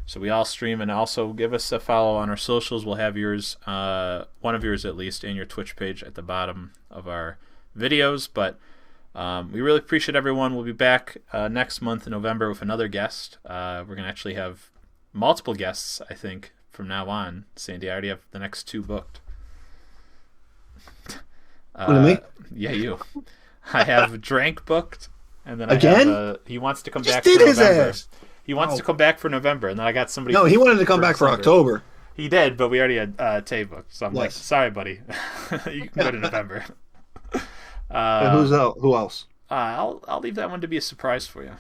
Speaker 2: So we all stream, and also give us a follow on our socials. We'll have yours, one of yours at least, and your Twitch page at the bottom of our videos. But we really appreciate everyone. We'll be back next month in November with another guest. We're going to actually have multiple guests, I think, from now on. Sandy, I already have the next 2 booked.
Speaker 1: Me?
Speaker 2: Yeah, you. I have Drank booked, and then
Speaker 1: Again?
Speaker 2: I have, he wants to come
Speaker 1: Just
Speaker 2: back
Speaker 1: did
Speaker 2: for
Speaker 1: his
Speaker 2: November.
Speaker 1: ass.
Speaker 2: He wants to come back for November, and then I got somebody.
Speaker 1: No, he wanted to come back for
Speaker 2: December.
Speaker 1: October.
Speaker 2: He did, but we already had Tay booked, so I'm like,
Speaker 1: Yes.
Speaker 2: sorry, buddy. You can go to November.
Speaker 1: And who else?
Speaker 2: I'll leave that one to be a surprise for you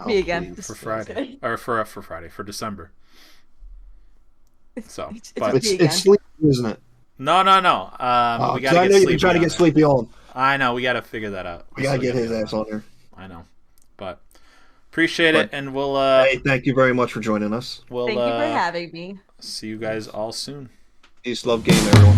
Speaker 3: Me again.
Speaker 1: please.
Speaker 2: for Friday or for Friday for December. So,
Speaker 3: It's
Speaker 2: but
Speaker 3: me again.
Speaker 1: It's sleepy, isn't it?
Speaker 2: no. We
Speaker 1: 'Cause
Speaker 2: gotta
Speaker 1: I
Speaker 2: get
Speaker 1: know you've
Speaker 2: sleepy.
Speaker 1: been trying to
Speaker 2: on
Speaker 1: get
Speaker 2: it.
Speaker 1: Sleepy on.
Speaker 2: I know we got to figure that out.
Speaker 1: We gotta
Speaker 2: still
Speaker 1: get his
Speaker 2: figure
Speaker 1: ass
Speaker 2: that
Speaker 1: on
Speaker 2: out.
Speaker 1: there.
Speaker 2: I know, but appreciate it, and we'll
Speaker 1: Hey, thank you very much for joining us.
Speaker 3: Thank you for having me.
Speaker 2: see you guys all soon.
Speaker 1: Peace, love, game, everyone.